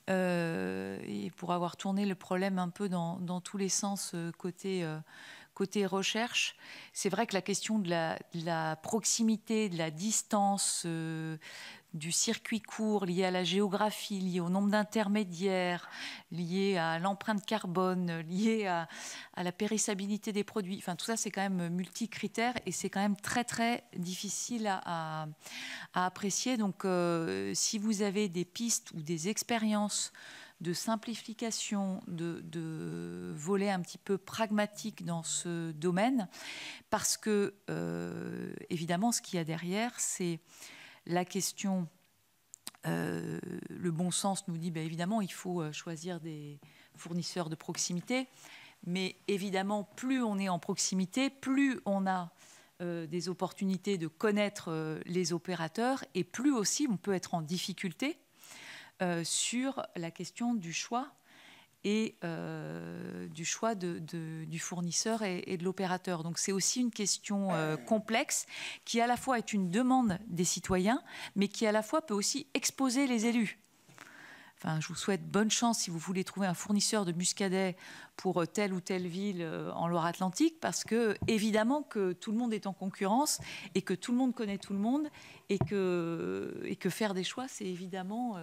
et pour avoir tourné le problème un peu dans tous les sens côté recherche, c'est vrai que la question de la proximité, de la distance, du circuit court, lié à la géographie, lié au nombre d'intermédiaires, lié à l'empreinte carbone, lié à la périssabilité des produits. Enfin, tout ça, c'est quand même multicritères et c'est quand même très, très difficile à apprécier. Donc, si vous avez des pistes ou des expériences de simplification, de volets un petit peu pragmatiques dans ce domaine, parce que, évidemment, ce qu'il y a derrière, c'est la question, le bon sens nous dit, évidemment, il faut choisir des fournisseurs de proximité, mais évidemment, plus on est en proximité, plus on a des opportunités de connaître les opérateurs, et plus aussi on peut être en difficulté sur la question du choix et du choix du fournisseur et de l'opérateur. Donc c'est aussi une question complexe qui à la fois est une demande des citoyens, mais qui à la fois peut aussi exposer les élus. Enfin, je vous souhaite bonne chance si vous voulez trouver un fournisseur de muscadet pour telle ou telle ville en Loire-Atlantique, parce que évidemment que tout le monde est en concurrence et que tout le monde connaît tout le monde et que faire des choix, c'est évidemment...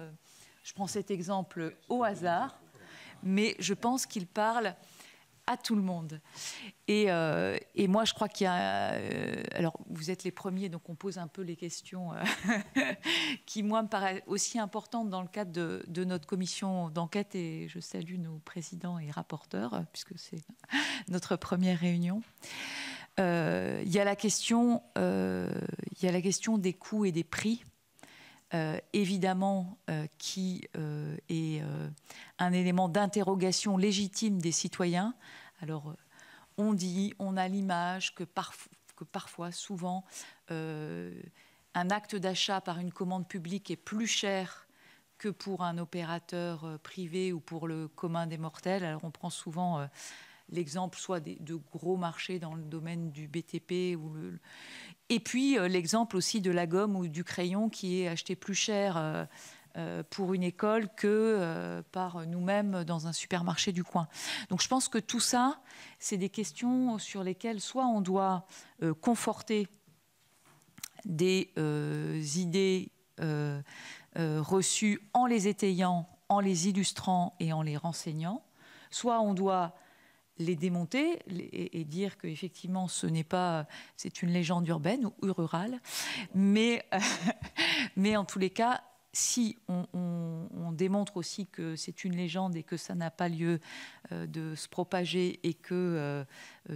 je prends cet exemple au hasard, mais je pense qu'il parle à tout le monde. Et moi, je crois qu'il y a... alors, vous êtes les premiers, donc on pose un peu les questions qui, moi, me paraissent aussi importantes dans le cadre de notre commission d'enquête, et je salue nos présidents et rapporteurs, puisque c'est notre première réunion. Il y a la question des coûts et des prix. Évidemment qui est un élément d'interrogation légitime des citoyens. Alors, on a l'image que parfois, souvent, un acte d'achat par une commande publique est plus cher que pour un opérateur privé ou pour le commun des mortels. Alors, on prend souvent l'exemple soit de gros marchés dans le domaine du BTP et puis l'exemple aussi de la gomme ou du crayon qui est acheté plus cher pour une école que par nous-mêmes dans un supermarché du coin. Donc je pense que tout ça, c'est des questions sur lesquelles soit on doit conforter des idées reçues en les étayant, en les illustrant et en les renseignant, soit on doit les démonter et dire qu'effectivement ce n'est pas, c'est une légende urbaine ou rurale, mais en tous les cas, si on démontre aussi que c'est une légende et que ça n'a pas lieu de se propager et que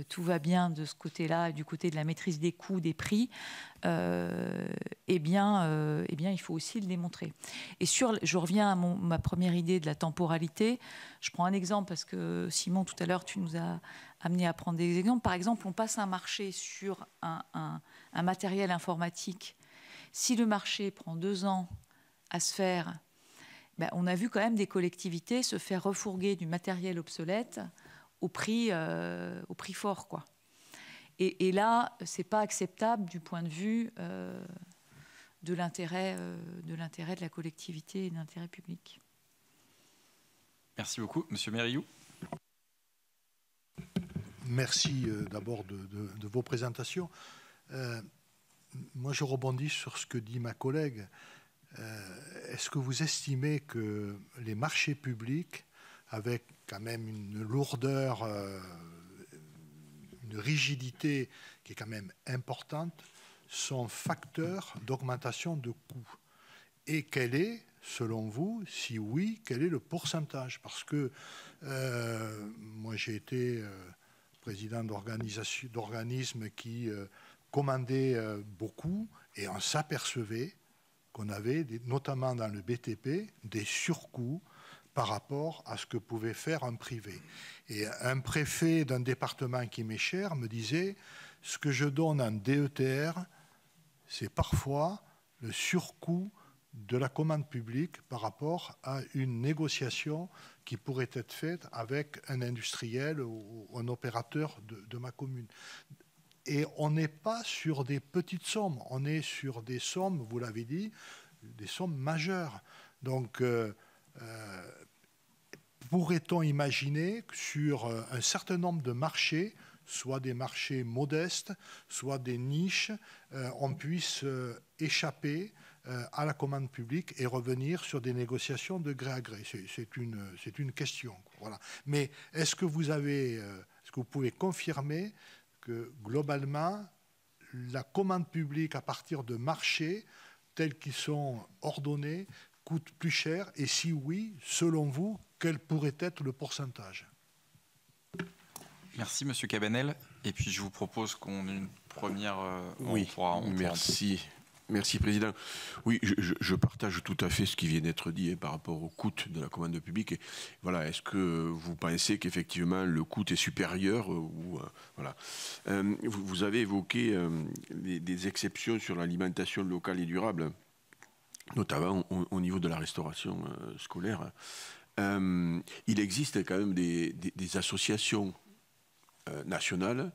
tout va bien de ce côté-là, du côté de la maîtrise des coûts, des prix, eh bien, il faut aussi le démontrer. Et je reviens à ma première idée de la temporalité. Je prends un exemple parce que Simon, tout à l'heure, tu nous as amené à prendre des exemples. Par exemple, on passe un marché sur un matériel informatique. Si le marché prend 2 ans à se faire, on a vu quand même des collectivités se faire refourguer du matériel obsolète au prix fort, quoi. Et là, ce n'est pas acceptable du point de vue de l'intérêt de la collectivité et de l'intérêt public. Merci beaucoup. Monsieur Mériou. Merci d'abord de vos présentations. Moi, je rebondis sur ce que dit ma collègue. Est-ce que vous estimez que les marchés publics, avec quand même une lourdeur, une rigidité qui est quand même importante, sont facteurs d'augmentation de coûts? Et quel est, selon vous, si oui, quel est le pourcentage? Parce que moi, j'ai été président d'organismes qui commandaient beaucoup, et on s'apercevait qu'on avait, notamment dans le BTP, des surcoûts par rapport à ce que pouvait faire un privé. Et un préfet d'un département qui m'est cher me disait, ce que je donne en DETR, c'est parfois le surcoût de la commande publique par rapport à une négociation qui pourrait être faite avec un industriel ou un opérateur de ma commune. Et on n'est pas sur des petites sommes, on est sur des sommes, vous l'avez dit, des sommes majeures. Donc, pourrait-on imaginer que sur un certain nombre de marchés, soit des marchés modestes, soit des niches, on puisse échapper à la commande publique et revenir sur des négociations de gré à gré? C'est une question. Voilà. Mais est-ce que vous pouvez confirmer que globalement, la commande publique à partir de marchés tels qu'ils sont ordonnés coûte plus cher? Et si oui, selon vous, quel pourrait être le pourcentage? Merci, Monsieur Cabanel. Et puis, je vous propose qu'on ait une première... Oui, merci. Merci, Président. Oui, je partage tout à fait ce qui vient d'être dit par rapport au coût de la commande publique. Et voilà, est-ce que vous pensez qu'effectivement le coût est supérieur ou voilà. Vous avez évoqué des exceptions sur l'alimentation locale et durable, notamment au niveau de la restauration scolaire. Il existe quand même des associations nationales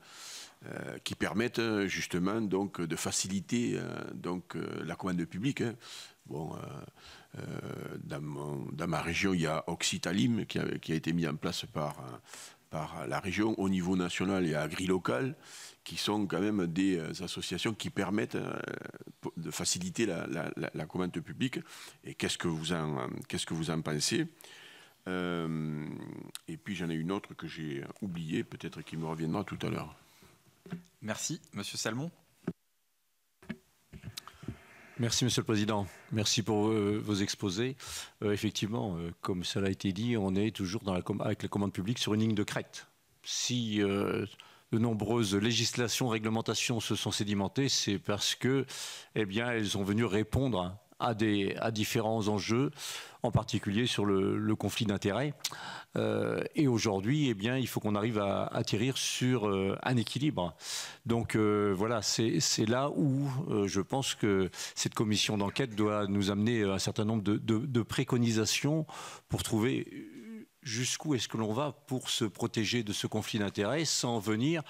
qui permettent justement donc de faciliter donc la commande publique. Bon, dans ma région, il y a Occitalim qui a été mis en place par la région au niveau national et agri-local, qui sont quand même des associations qui permettent de faciliter la commande publique. Et qu'est-ce que vous en pensez? Et puis j'en ai une autre que j'ai oubliée, peut-être qui me reviendra tout à l'heure. Merci. Monsieur Salmon. Merci, Monsieur le Président. Merci pour vos exposés. Effectivement, comme cela a été dit, on est toujours avec la commande publique sur une ligne de crête. Si de nombreuses législations, réglementations se sont sédimentées, c'est parce que, eh bien, elles sont venues répondre à différents enjeux, en particulier sur le conflit d'intérêts. Et aujourd'hui, eh bien, il faut qu'on arrive à atterrir sur un équilibre. Donc voilà, c'est là où je pense que cette commission d'enquête doit nous amener un certain nombre de préconisations pour trouver jusqu'où est-ce que l'on va pour se protéger de ce conflit d'intérêts sans venir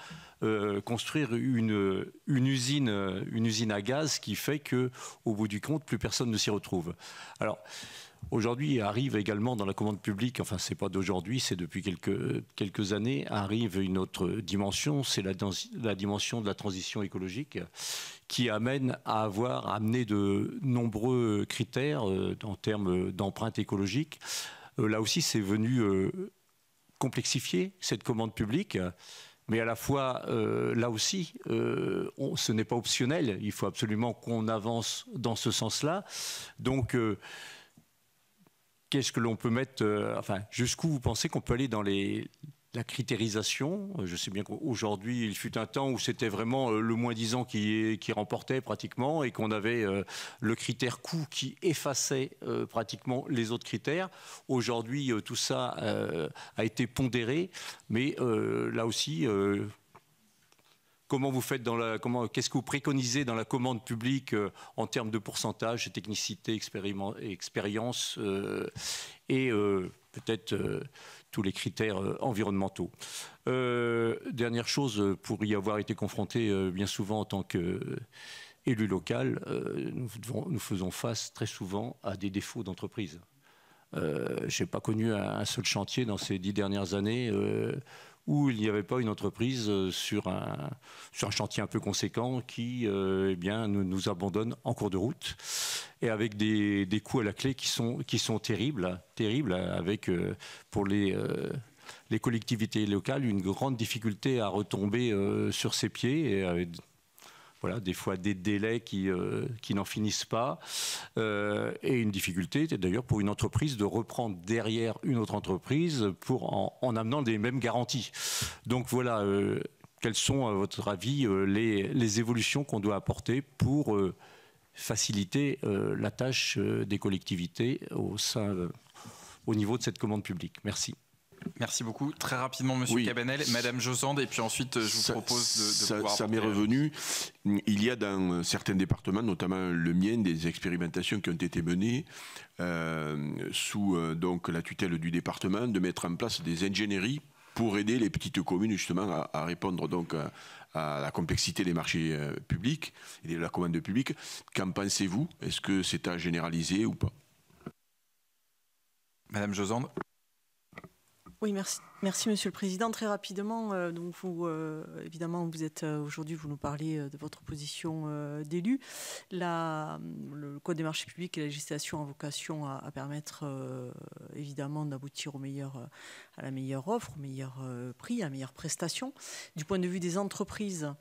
construire une usine à gaz qui fait qu'au bout du compte, plus personne ne s'y retrouve. Alors, aujourd'hui arrive également dans la commande publique, enfin c'est pas d'aujourd'hui, c'est depuis quelques années, arrive une autre dimension, c'est la dimension de la transition écologique qui amène à amener de nombreux critères en termes d'empreinte écologique. Là aussi, c'est venu complexifier cette commande publique. Mais à la fois, là aussi, ce n'est pas optionnel. Il faut absolument qu'on avance dans ce sens-là. Donc, qu'est-ce que l'on peut mettre... enfin, jusqu'où vous pensez qu'on peut aller dans la critérisation? Je sais bien qu'aujourd'hui, il fut un temps où c'était vraiment le moins-disant qui remportait pratiquement et qu'on avait le critère coût qui effaçait pratiquement les autres critères. Aujourd'hui, tout ça a été pondéré, mais là aussi... Comment vous faites qu'est-ce que vous préconisez dans la commande publique en termes de pourcentage, de technicité, expérience et peut-être tous les critères environnementaux. Dernière chose, pour y avoir été confronté bien souvent en tant qu'élu local, nous faisons face très souvent à des défauts d'entreprise. Je n'ai pas connu un seul chantier dans ces 10 dernières années où il n'y avait pas une entreprise sur un chantier un peu conséquent qui eh bien, nous abandonne en cours de route et avec des coûts à la clé qui sont terribles avec pour les collectivités locales une grande difficulté à retomber sur ses pieds et voilà, des fois des délais qui n'en finissent pas et une difficulté d'ailleurs pour une entreprise de reprendre derrière une autre entreprise en amenant les mêmes garanties. Donc voilà, quelles sont à votre avis les évolutions qu'on doit apporter pour faciliter la tâche des collectivités au niveau de cette commande publique? Merci. Merci beaucoup. Très rapidement, Monsieur Cabanel, Madame Josande, et puis ensuite, je vous propose de ça m'est revenu. Il y a dans certains départements, notamment le mien, des expérimentations qui ont été menées sous donc la tutelle du département, de mettre en place des ingénieries pour aider les petites communes justement à répondre donc à la complexité des marchés publics et de la commande publique. Qu'en pensez-vous? Est-ce que c'est à généraliser ou pas? Madame Josande. Oui, merci Monsieur le Président. Très rapidement, donc vous, évidemment, vous êtes aujourd'hui, vous nous parlez de votre position d'élu. Le Code des marchés publics et la législation ont vocation à permettre évidemment d'aboutir à la meilleure offre, au meilleur prix, à la meilleure prestation. Du point de vue des entreprises,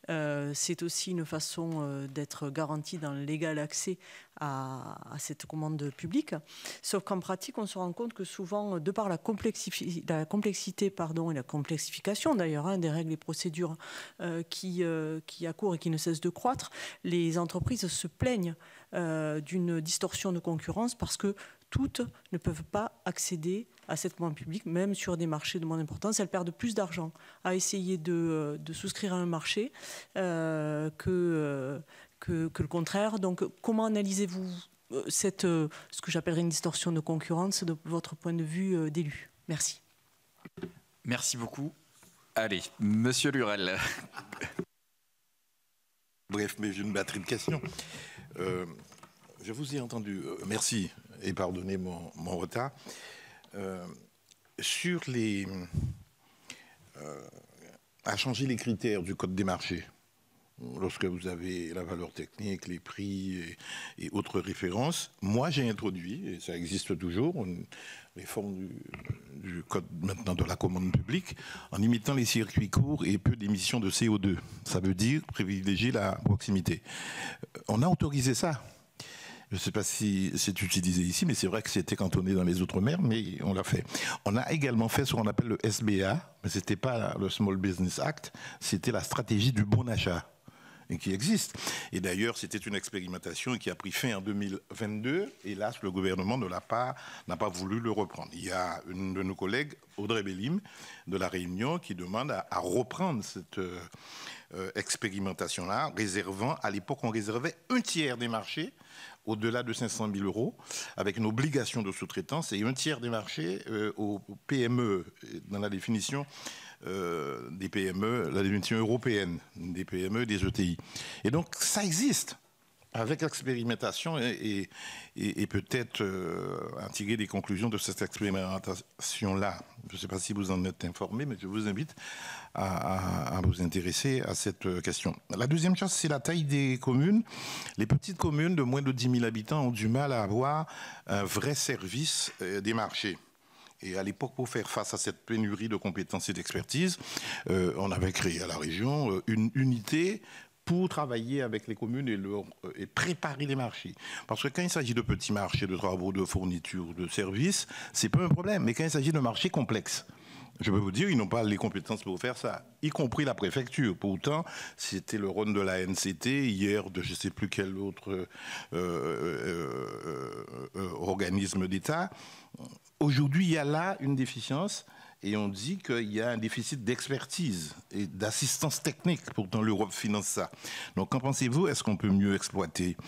c'est aussi une façon d'être garantie dans l'égal accès à cette commande publique. Sauf qu'en pratique, on se rend compte que souvent, de par la complexité et la complexification d'ailleurs des règles et procédures qui accourent et qui ne cessent de croître, les entreprises se plaignent d'une distorsion de concurrence parce que toutes ne peuvent pas accéder à cette commande publique, même sur des marchés de moins d'importance. Elles perdent plus d'argent à essayer de souscrire à un marché que le contraire. Donc, comment analysez-vous ce que j'appellerais une distorsion de concurrence de votre point de vue d'élu? Merci. Merci beaucoup. Allez, Monsieur Lurel. Bref, mais j'ai une batterie de questions. Je vous ai entendu. Merci et pardonnez mon retard. Sur à changer les critères du Code des marchés, lorsque vous avez la valeur technique, les prix et autres références, moi j'ai introduit, et ça existe toujours, une réforme du Code maintenant de la commande publique en imitant les circuits courts et peu d'émissions de CO2. Ça veut dire privilégier la proximité. On a autorisé ça. Je ne sais pas si c'est utilisé ici, mais c'est vrai que c'était cantonné dans les Outre-mer, mais on l'a fait. On a également fait ce qu'on appelle le SBA, mais ce n'était pas le Small Business Act, c'était la stratégie du bon achat, et qui existe. Et d'ailleurs, c'était une expérimentation qui a pris fin en 2022. Hélas, le gouvernement n'a pas voulu le reprendre. Il y a une de nos collègues, Audrey Bellim, de La Réunion, qui demande à reprendre cette expérimentation-là, réservant, à l'époque, on réservait un tiers des marchés au-delà de 500 000 euros, avec une obligation de sous-traitance, et un tiers des marchés aux PME, dans la définition des PME, la définition européenne des PME, des ETI. Et donc, ça existe, avec l'expérimentation, et peut-être en tirer des conclusions de cette expérimentation-là. Je ne sais pas si vous en êtes informé, mais je vous invite à vous intéresser à cette question. La deuxième chose, c'est la taille des communes. Les petites communes de moins de 10 000 habitants ont du mal à avoir un vrai service des marchés. Et à l'époque, pour faire face à cette pénurie de compétences et d'expertise, on avait créé à la région une unité pour travailler avec les communes et préparer les marchés. Parce que quand il s'agit de petits marchés, de travaux, de fournitures, de services, c'est pas un problème. Mais quand il s'agit de marchés complexes, je peux vous dire, ils n'ont pas les compétences pour faire ça, y compris la préfecture. Pourtant, c'était le rôle de la NCT, hier de je ne sais plus quel autre organisme d'État. Aujourd'hui, il y a là une déficience et on dit qu'il y a un déficit d'expertise et d'assistance technique. Pourtant, l'Europe finance ça. Donc, qu'en pensez-vous? Est-ce qu'on peut mieux exploiter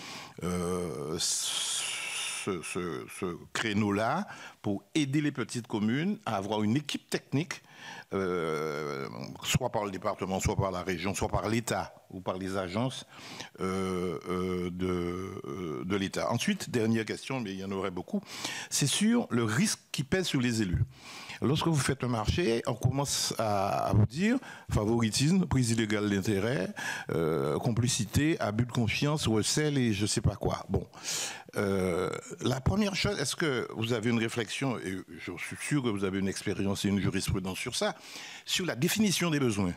ce créneau-là pour aider les petites communes à avoir une équipe technique, soit par le département, soit par la région, soit par l'État ou par les agences de l'État. Ensuite, dernière question, mais il y en aurait beaucoup, c'est sur le risque qui pèse sur les élus. Lorsque vous faites un marché, on commence à vous dire favoritisme, prise illégale d'intérêt, complicité, abus de confiance, recel et je ne sais pas quoi. Bon, la première chose, est-ce que vous avez une réflexion, et je suis sûr que vous avez une expérience et une jurisprudence sur ça, sur la définition des besoins?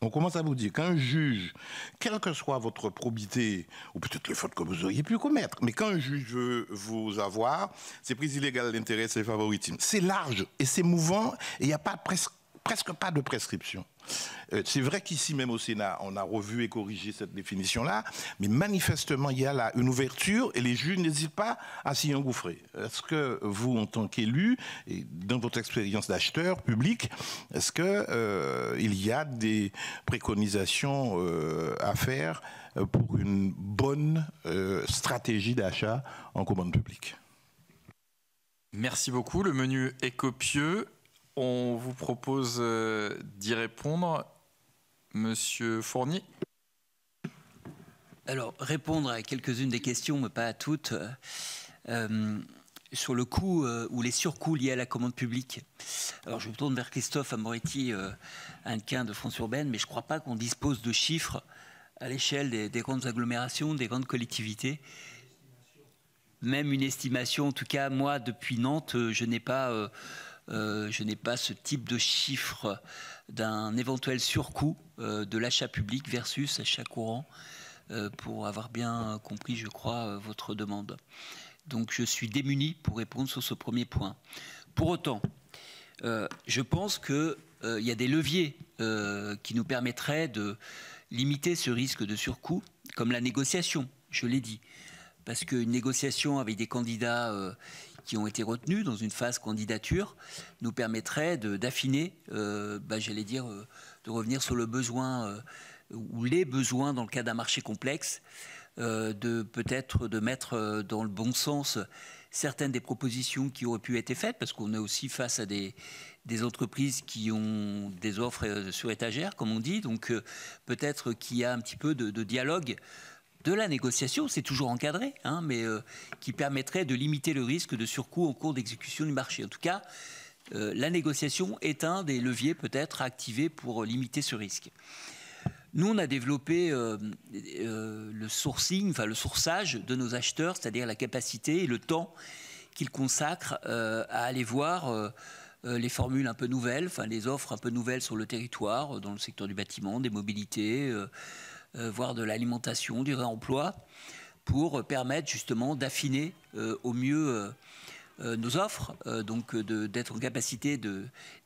On commence à vous dire qu'un juge, quelle que soit votre probité, ou peut-être les fautes que vous auriez pu commettre, mais quand un juge veut vous avoir, c'est prise illégale d'intérêt, c'est favoritisme. C'est large et c'est mouvant et il n'y a pas presque pas de prescription. C'est vrai qu'ici même au Sénat, on a revu et corrigé cette définition-là, mais manifestement, il y a là une ouverture et les juges n'hésitent pas à s'y engouffrer. Est-ce que vous, en tant qu'élu, et dans votre expérience d'acheteur public, est-ce qu'il y a des préconisations à faire pour une bonne stratégie d'achat en commande publique? Merci beaucoup. Le menu est copieux. On vous propose d'y répondre. Monsieur Fournier. Alors, répondre à quelques-unes des questions, mais pas à toutes. Sur le coût ou les surcoûts liés à la commande publique. Alors, je me tourne vers Christophe Amoretti, Hannequin de France Urbaine, mais je ne crois pas qu'on dispose de chiffres à l'échelle des grandes agglomérations, des grandes collectivités. Même une estimation, en tout cas, moi, depuis Nantes, je n'ai pas ce type de chiffre d'un éventuel surcoût de l'achat public versus achat courant, pour avoir bien compris, je crois, votre demande. Donc je suis démuni pour répondre sur ce premier point. Pour autant, je pense qu'il y a des leviers qui nous permettraient de limiter ce risque de surcoût, comme la négociation, je l'ai dit. Parce qu'une négociation avec des candidats qui ont été retenus dans une phase candidature nous permettrait d'affiner, j'allais dire, de revenir sur le besoin ou les besoins dans le cas d'un marché complexe, peut-être de mettre dans le bon sens certaines des propositions qui auraient pu être faites, parce qu'on est aussi face à des entreprises qui ont des offres sur étagère, comme on dit, donc peut-être qu'il y a un petit peu de dialogue, de la négociation, c'est toujours encadré, hein, mais qui permettrait de limiter le risque de surcoût en cours d'exécution du marché. En tout cas, la négociation est un des leviers peut-être à activer pour limiter ce risque. Nous, on a développé le sourcing, enfin le sourçage de nos acheteurs, c'est-à-dire la capacité et le temps qu'ils consacrent à aller voir les formules un peu nouvelles, enfin les offres un peu nouvelles sur le territoire, dans le secteur du bâtiment, des mobilités, voire de l'alimentation, du réemploi, pour permettre justement d'affiner au mieux nos offres, donc d'être en capacité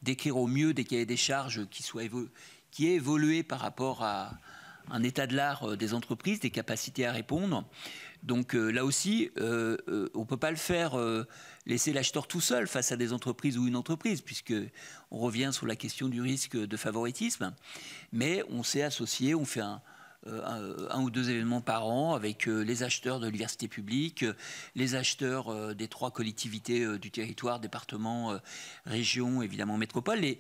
d'écrire au mieux des cahiers des charges qui aient évolué par rapport à un état de l'art des entreprises, des capacités à répondre. Donc là aussi, on ne peut pas le faire, laisser l'acheteur tout seul face à des entreprises ou une entreprise, puisqu'on revient sur la question du risque de favoritisme. Mais on s'est associé, on fait un ou deux événements par an avec les acheteurs de l'université publique, les acheteurs des 3 collectivités du territoire, département, région, évidemment métropole. Et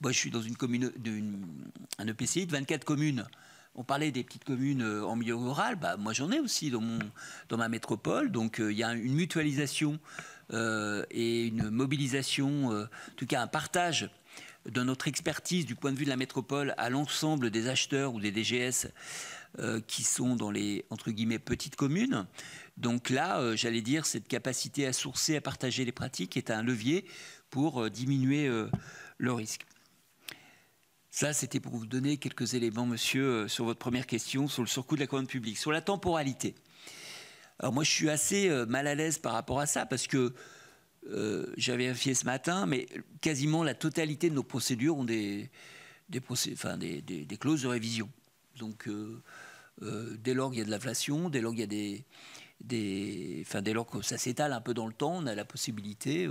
moi, je suis dans un EPCI de 24 communes. On parlait des petites communes en milieu rural. Moi, j'en ai aussi dans ma métropole. Donc, il y a une mutualisation et une mobilisation, en tout cas un partage de notre expertise du point de vue de la métropole à l'ensemble des acheteurs ou des DGS qui sont dans les, entre guillemets, petites communes. Donc là, j'allais dire, cette capacité à sourcer, à partager les pratiques est un levier pour diminuer le risque. Ça, c'était pour vous donner quelques éléments, monsieur, sur votre première question, sur le surcoût de la commande publique. Sur la temporalité. Alors moi, je suis assez mal à l'aise par rapport à ça, parce que j'avais vérifié ce matin, mais quasiment la totalité de nos procédures ont des clauses de révision. Donc, dès lors qu'il y a de l'inflation, dès lors qu'il y a dès lors que ça s'étale un peu dans le temps, on a la possibilité,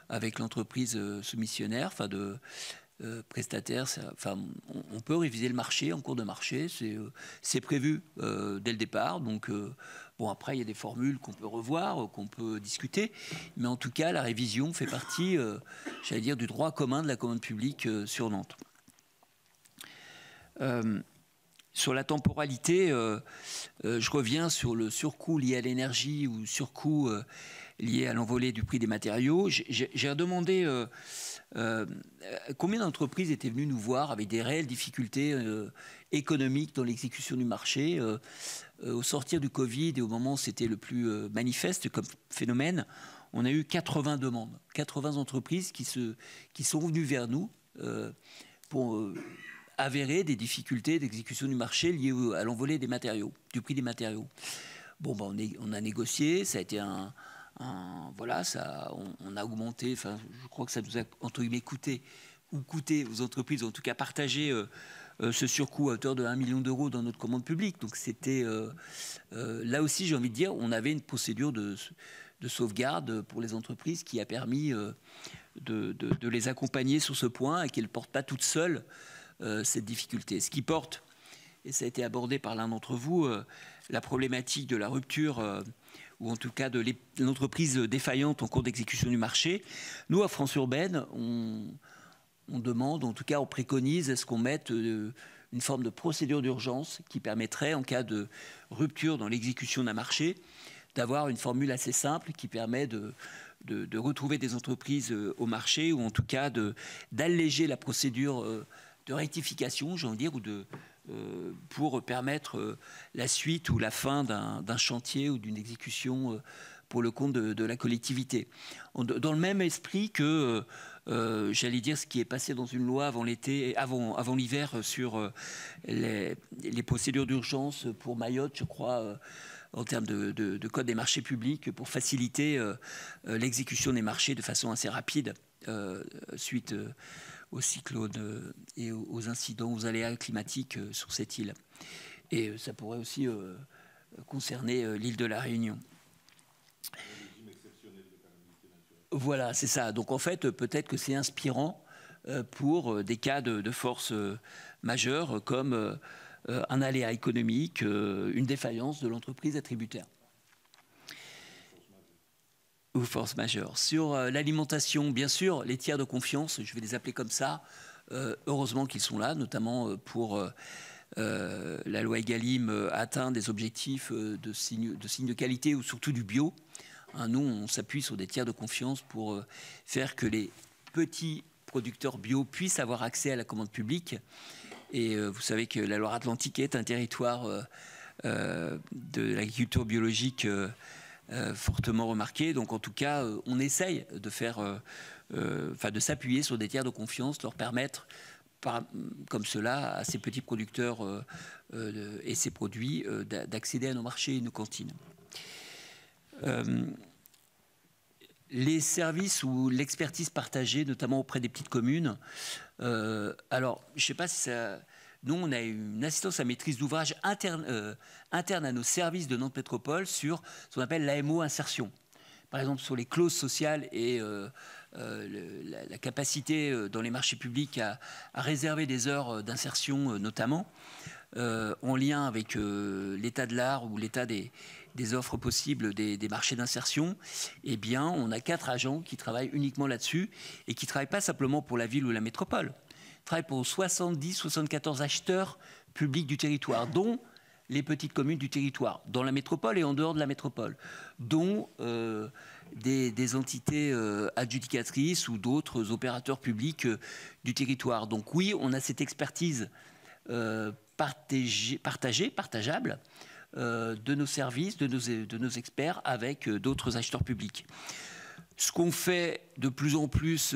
avec l'entreprise soumissionnaire, prestataire. Enfin, on peut réviser le marché en cours de marché, c'est prévu dès le départ. Donc, bon, après, il y a des formules qu'on peut revoir, qu'on peut discuter, mais en tout cas, la révision fait partie, j'allais dire, du droit commun de la commande publique sur Nantes. Sur la temporalité, je reviens sur le surcoût lié à l'énergie ou surcoût lié à l'envolée du prix des matériaux. J'ai demandé combien d'entreprises étaient venues nous voir avec des réelles difficultés économiques dans l'exécution du marché. Au sortir du Covid et au moment où c'était le plus manifeste comme phénomène, on a eu 80 demandes, 80 entreprises qui sont venues vers nous pour avérer des difficultés d'exécution du marché liées à l'envolée des matériaux, du prix des matériaux. Bon, ben, on a négocié, ça a été voilà, on a augmenté, enfin, je crois que ça nous a, entre guillemets, coûté aux entreprises, en tout cas partagé ce surcoût à hauteur de 1 million d'euros dans notre commande publique. Donc c'était, là aussi, j'ai envie de dire, on avait une procédure de sauvegarde pour les entreprises qui a permis de les accompagner sur ce point et qu'elles ne portent pas toutes seules cette difficulté. Ce qui porte, et ça a été abordé par l'un d'entre vous, la problématique de la rupture ou en tout cas de l'entreprise défaillante en cours d'exécution du marché. Nous, à France Urbaine, on demande, en tout cas on préconise, est-ce qu'on mette une forme de procédure d'urgence qui permettrait, en cas de rupture dans l'exécution d'un marché, d'avoir une formule assez simple qui permet de retrouver des entreprises au marché ou en tout cas d'alléger la procédure de rectification, j'ai envie de dire, ou pour permettre la suite ou la fin d'un chantier ou d'une exécution pour le compte de la collectivité. Dans le même esprit que, j'allais dire, ce qui est passé dans une loi avant l'hiver sur les procédures d'urgence pour Mayotte, je crois, en termes de code des marchés publics, pour faciliter l'exécution des marchés de façon assez rapide suite aux cyclones et aux incidents, aux aléas climatiques sur cette île. Et ça pourrait aussi concerner l'île de la Réunion. Voilà, c'est ça. Donc en fait, peut-être que c'est inspirant pour des cas de force majeure comme un aléa économique, une défaillance de l'entreprise attributaire. Ou force majeure. Sur l'alimentation, bien sûr, les tiers de confiance, je vais les appeler comme ça, heureusement qu'ils sont là, notamment pour la loi Egalim atteint des objectifs de signes de qualité ou surtout du bio. Hein, nous, on s'appuie sur des tiers de confiance pour faire que les petits producteurs bio puissent avoir accès à la commande publique. Et vous savez que la Loire-Atlantique est un territoire de l'agriculture biologique fortement remarqué. Donc en tout cas, on essaye de faire, de s'appuyer sur des tiers de confiance, leur permettre, comme cela, à ces petits producteurs et ces produits, d'accéder à nos marchés et nos cantines. Les services ou l'expertise partagée, notamment auprès des petites communes. Alors, je ne sais pas si ça... Nous, on a une assistance à maîtrise d'ouvrage interne à nos services de Nantes Métropole sur ce qu'on appelle l'AMO insertion. Par exemple, sur les clauses sociales et la capacité dans les marchés publics à réserver des heures d'insertion, notamment, en lien avec l'état de l'art ou l'état des offres possibles des marchés d'insertion, eh bien, on a 4 agents qui travaillent uniquement là-dessus et qui ne travaillent pas simplement pour la ville ou la métropole. Travaille pour 70-74 acheteurs publics du territoire, dont les petites communes du territoire, dans la métropole et en dehors de la métropole, dont des entités adjudicatrices ou d'autres opérateurs publics du territoire. Donc oui, on a cette expertise partageable de nos services, de nos experts avec d'autres acheteurs publics. Ce qu'on fait de plus en plus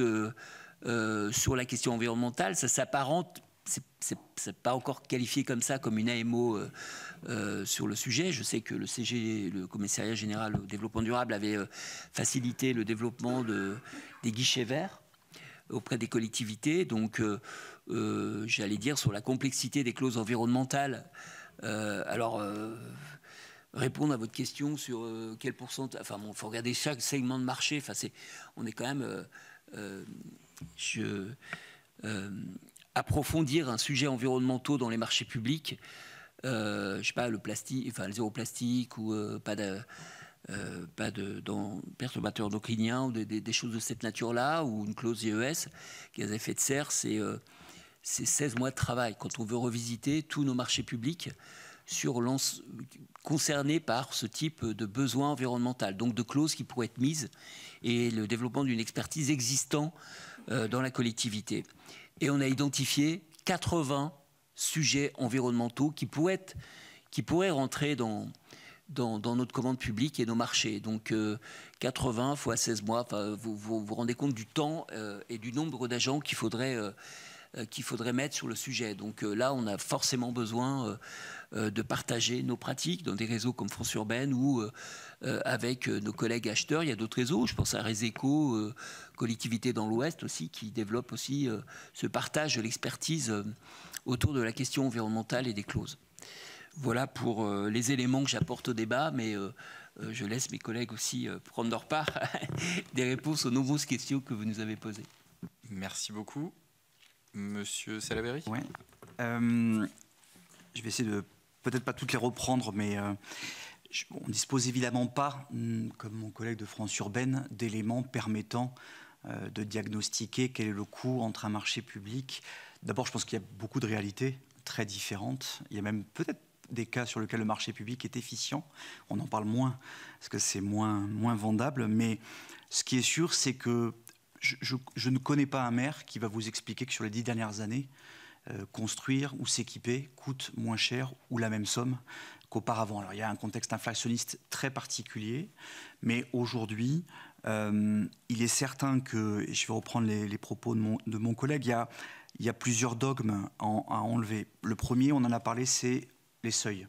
sur la question environnementale, ça s'apparente, c'est pas encore qualifié comme ça, comme une AMO sur le sujet. Je sais que le CG, le Commissariat Général au Développement Durable, avait facilité le développement des guichets verts auprès des collectivités. Donc, j'allais dire, sur la complexité des clauses environnementales, répondre à votre question sur quel pourcentage... Enfin, bon, il faut regarder chaque segment de marché. Enfin, on est quand même... approfondir un sujet environnemental dans les marchés publics, je sais pas, le plastique, enfin le zéro plastique ou pas de perturbateurs endocriniens ou des choses de cette nature-là, ou une clause IES, gaz à effet de serre, c'est 16 mois de travail. Quand on veut revisiter tous nos marchés publics concernés par ce type de besoin environnemental, donc de clauses qui pourraient être mises, et le développement d'une expertise existant dans la collectivité. Et on a identifié 80 sujets environnementaux qui pourraient rentrer dans notre commande publique et nos marchés. Donc 80 fois 16 mois, vous vous rendez compte du temps et du nombre d'agents qu'il faudrait mettre sur le sujet. Donc là, on a forcément besoin de partager nos pratiques dans des réseaux comme France Urbaine ou avec nos collègues acheteurs. Il y a d'autres réseaux, je pense à Réseco, collectivité dans l'Ouest aussi, qui développe aussi ce partage de l'expertise autour de la question environnementale et des clauses. Voilà pour les éléments que j'apporte au débat, mais je laisse mes collègues aussi prendre leur part des réponses aux nombreuses questions que vous nous avez posées. Merci beaucoup. Monsieur Salaberry. Oui. Je vais essayer de peut-être pas toutes les reprendre, mais on ne dispose évidemment pas, comme mon collègue de France Urbaine, d'éléments permettant de diagnostiquer quel est le coût entre un marché public. D'abord, je pense qu'il y a beaucoup de réalités très différentes. Il y a même peut-être des cas sur lesquels le marché public est efficient. On en parle moins parce que c'est moins vendable. Mais ce qui est sûr, c'est que je ne connais pas un maire qui va vous expliquer que sur les 10 dernières années, construire ou s'équiper coûte moins cher ou la même somme qu'auparavant. Alors il y a un contexte inflationniste très particulier, mais aujourd'hui, il est certain que, et je vais reprendre les propos de mon collègue, il y a plusieurs dogmes à enlever. Le premier, on en a parlé, c'est les seuils.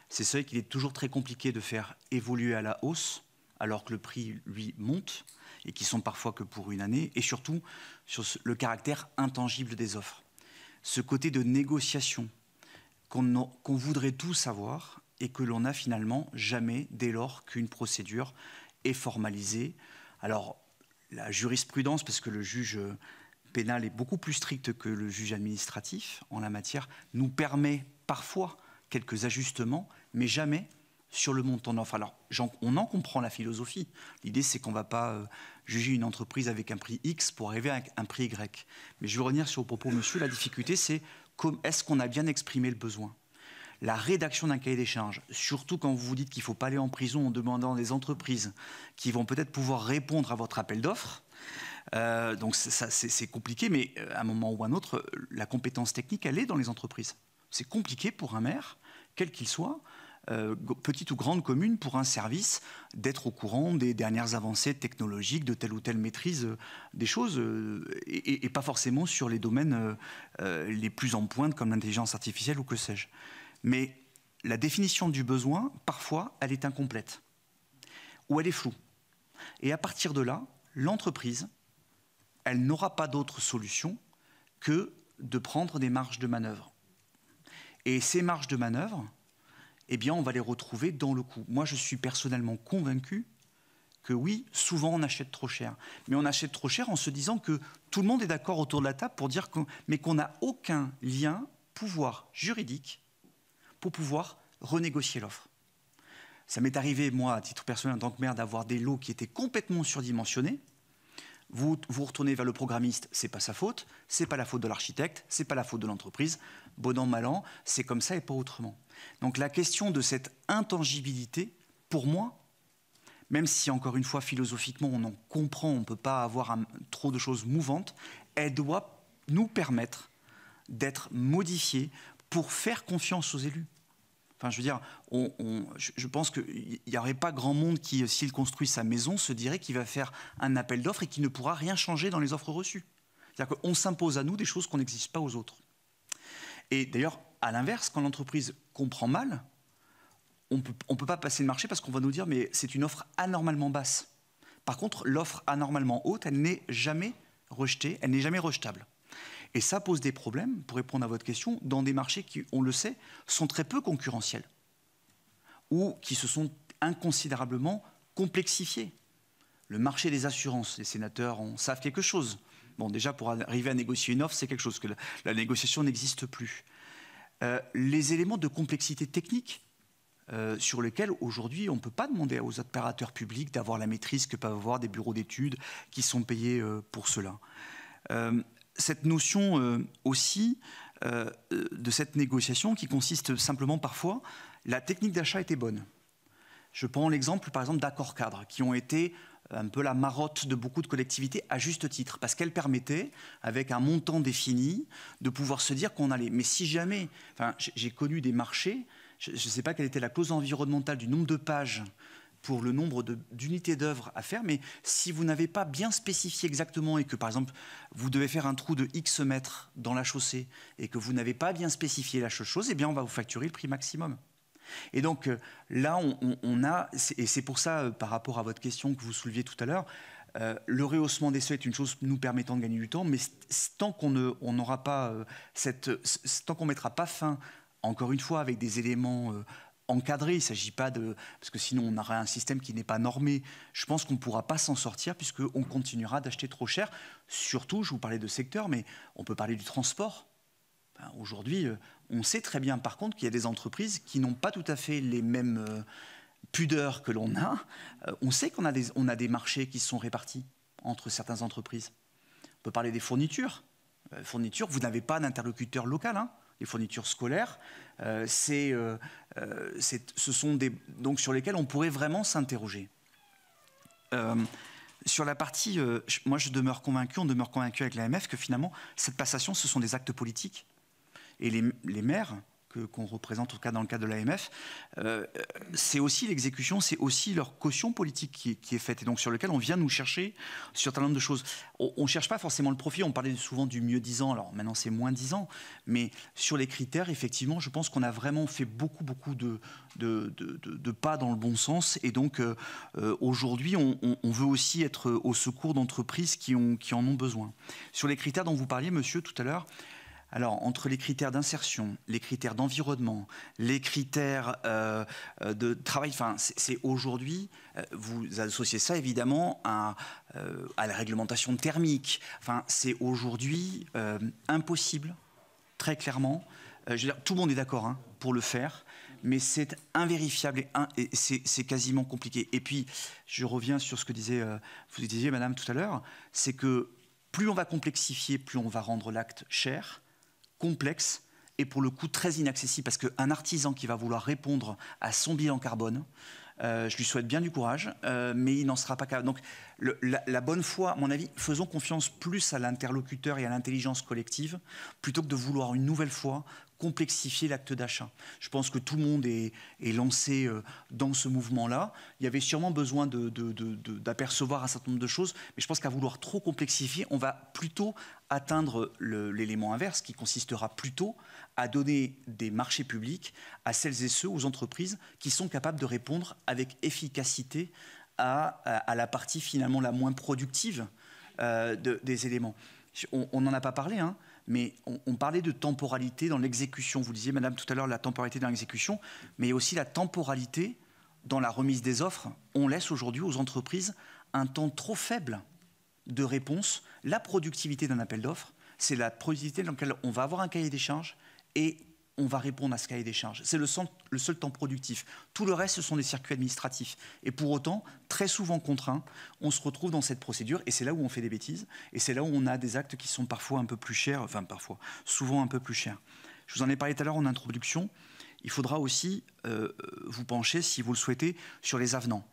Ces seuils qu'il est toujours très compliqué de faire évoluer à la hausse, alors que le prix, lui, monte, et qui sont parfois que pour une année, et surtout sur le caractère intangible des offres. Ce côté de négociation qu'on voudrait tous avoir et que l'on n'a finalement jamais dès lors qu'une procédure est formalisée. Alors, la jurisprudence, parce que le juge pénal est beaucoup plus strict que le juge administratif en la matière, nous permet parfois quelques ajustements, mais jamais sur le montant d'offre. Alors, on en comprend la philosophie. L'idée, c'est qu'on ne va pas juger une entreprise avec un prix X pour arriver à un prix Y. Mais je veux revenir sur le propos, monsieur. La difficulté, c'est est-ce qu'on a bien exprimé le besoin ? La rédaction d'un cahier des charges, surtout quand vous vous dites qu'il ne faut pas aller en prison en demandant des entreprises qui vont peut-être pouvoir répondre à votre appel d'offres. Donc, c'est compliqué, mais à un moment ou à un autre, la compétence technique, elle est dans les entreprises. C'est compliqué pour un maire, quel qu'il soit, petite ou grande commune, pour un service, d'être au courant des dernières avancées technologiques, de telle ou telle maîtrise des choses, et pas forcément sur les domaines les plus en pointe, comme l'intelligence artificielle ou que sais-je. Mais la définition du besoin, parfois, elle est incomplète, ou elle est floue. Et à partir de là, l'entreprise, elle n'aura pas d'autre solution que de prendre des marges de manœuvre. Et ces marges de manœuvre, eh bien, on va les retrouver dans le coût. Moi, je suis personnellement convaincu que oui, souvent on achète trop cher. Mais on achète trop cher en se disant que tout le monde est d'accord autour de la table pour dire mais qu'on n'a aucun lien, pouvoir juridique pour pouvoir renégocier l'offre. Ça m'est arrivé, moi, à titre personnel, en tant que maire, d'avoir des lots qui étaient complètement surdimensionnés. Vous retournez vers le programmiste, c'est pas sa faute, c'est pas la faute de l'architecte, c'est pas la faute de l'entreprise. Bon an, mal an, c'est comme ça et pas autrement. Donc la question de cette intangibilité, pour moi, même si encore une fois philosophiquement on en comprend, on ne peut pas avoir trop de choses mouvantes, elle doit nous permettre d'être modifiée pour faire confiance aux élus. Enfin, je veux dire, je pense qu'il n'y aurait pas grand monde qui, s'il construit sa maison, se dirait qu'il va faire un appel d'offres et qu'il ne pourra rien changer dans les offres reçues. C'est-à-dire qu'on s'impose à nous des choses qu'on n'exige pas aux autres. Et d'ailleurs, à l'inverse, quand l'entreprise comprend mal, on ne peut pas passer le marché parce qu'on va nous dire mais c'est une offre anormalement basse. Par contre, l'offre anormalement haute, elle n'est jamais rejetée, elle n'est jamais rejetable. Et ça pose des problèmes, pour répondre à votre question, dans des marchés qui, on le sait, sont très peu concurrentiels ou qui se sont inconsidérablement complexifiés. Le marché des assurances, les sénateurs en savent quelque chose. Bon, déjà, pour arriver à négocier une offre, c'est quelque chose, que la négociation n'existe plus. Les éléments de complexité technique sur lesquels, aujourd'hui, on ne peut pas demander aux opérateurs publics d'avoir la maîtrise que peuvent avoir des bureaux d'études qui sont payés pour cela. Cette notion aussi de cette négociation qui consiste simplement parfois, la technique d'achat était bonne. Je prends l'exemple, par exemple, d'accords cadres qui ont été un peu la marotte de beaucoup de collectivités à juste titre, parce qu'elle permettait, avec un montant défini, de pouvoir se dire qu'on allait. Mais si jamais, enfin, j'ai connu des marchés, je ne sais pas quelle était la clause environnementale du nombre de pages pour le nombre d'unités d'œuvre à faire, mais si vous n'avez pas bien spécifié exactement et que, par exemple, vous devez faire un trou de X mètres dans la chaussée et que vous n'avez pas bien spécifié la chose, eh bien, on va vous facturer le prix maximum. Et donc là, on a, et c'est pour ça, par rapport à votre question que vous souleviez tout à l'heure, le rehaussement des seuils est une chose nous permettant de gagner du temps, mais tant qu'on n'aura pas tant qu'on mettra pas fin, encore une fois, avec des éléments encadrés, il ne s'agit pas de, parce que sinon on aura un système qui n'est pas normé. Je pense qu'on ne pourra pas s'en sortir puisqu'on continuera d'acheter trop cher. Surtout, je vous parlais de secteur, mais on peut parler du transport. Aujourd'hui, on sait très bien par contre qu'il y a des entreprises qui n'ont pas tout à fait les mêmes pudeurs que l'on a. On sait qu'on a des marchés qui sont répartis entre certaines entreprises. On peut parler des fournitures. Fournitures, vous n'avez pas d'interlocuteur local. Hein. Les fournitures scolaires, ce sont des donc sur lesquels on pourrait vraiment s'interroger. Sur la partie, moi je demeure convaincu, on demeure convaincu avec l'AMF que finalement cette passation, ce sont des actes politiques. Et les maires qu'on représente, en tout cas dans le cadre de l'AMF, c'est aussi l'exécution, c'est aussi leur caution politique qui est faite, et donc sur lequel on vient nous chercher sur un certain nombre de choses. On ne cherche pas forcément le profit, on parlait souvent du mieux 10 ans, alors maintenant c'est moins 10 ans, mais sur les critères, effectivement, je pense qu'on a vraiment fait beaucoup de pas dans le bon sens, et donc aujourd'hui, on veut aussi être au secours d'entreprises qui en ont besoin. Sur les critères dont vous parliez, monsieur, tout à l'heure, alors, entre les critères d'insertion, les critères d'environnement, les critères de travail, enfin, c'est aujourd'hui, vous associez ça évidemment à la réglementation thermique. Enfin, c'est aujourd'hui impossible, très clairement. Je veux dire, tout le monde est d'accord hein, pour le faire, mais c'est invérifiable et c'est quasiment compliqué. Et puis, je reviens sur ce que vous disiez, madame, tout à l'heure, c'est que plus on va complexifier, plus on va rendre l'acte cher, complexe et pour le coup très inaccessible, parce qu'un artisan qui va vouloir répondre à son bilan carbone, je lui souhaite bien du courage, mais il n'en sera pas capable. Donc la bonne foi, à mon avis, faisons confiance plus à l'interlocuteur et à l'intelligence collective, plutôt que de vouloir une nouvelle fois complexifier l'acte d'achat. Je pense que tout le monde est lancé dans ce mouvement-là. Il y avait sûrement besoin d'apercevoir un certain nombre de choses, mais je pense qu'à vouloir trop complexifier, on va plutôt atteindre l'élément inverse, qui consistera plutôt à donner des marchés publics à celles et ceux, aux entreprises, qui sont capables de répondre avec efficacité à la partie finalement la moins productive des éléments. On n'en a pas parlé, hein, mais on parlait de temporalité dans l'exécution. Vous disiez, madame, tout à l'heure, la temporalité dans l'exécution, mais aussi la temporalité dans la remise des offres. On laisse aujourd'hui aux entreprises un temps trop faible de réponse. La productivité d'un appel d'offres, c'est la productivité dans laquelle on va avoir un cahier des charges et on va répondre à ce cahier des charges. C'est le seul temps productif. Tout le reste, ce sont des circuits administratifs. Et pour autant, très souvent contraints, on se retrouve dans cette procédure et c'est là où on fait des bêtises et c'est là où on a des actes qui sont parfois un peu plus chers, enfin parfois, souvent un peu plus chers. Je vous en ai parlé tout à l'heure en introduction. Il faudra aussi vous pencher, si vous le souhaitez, sur les avenants.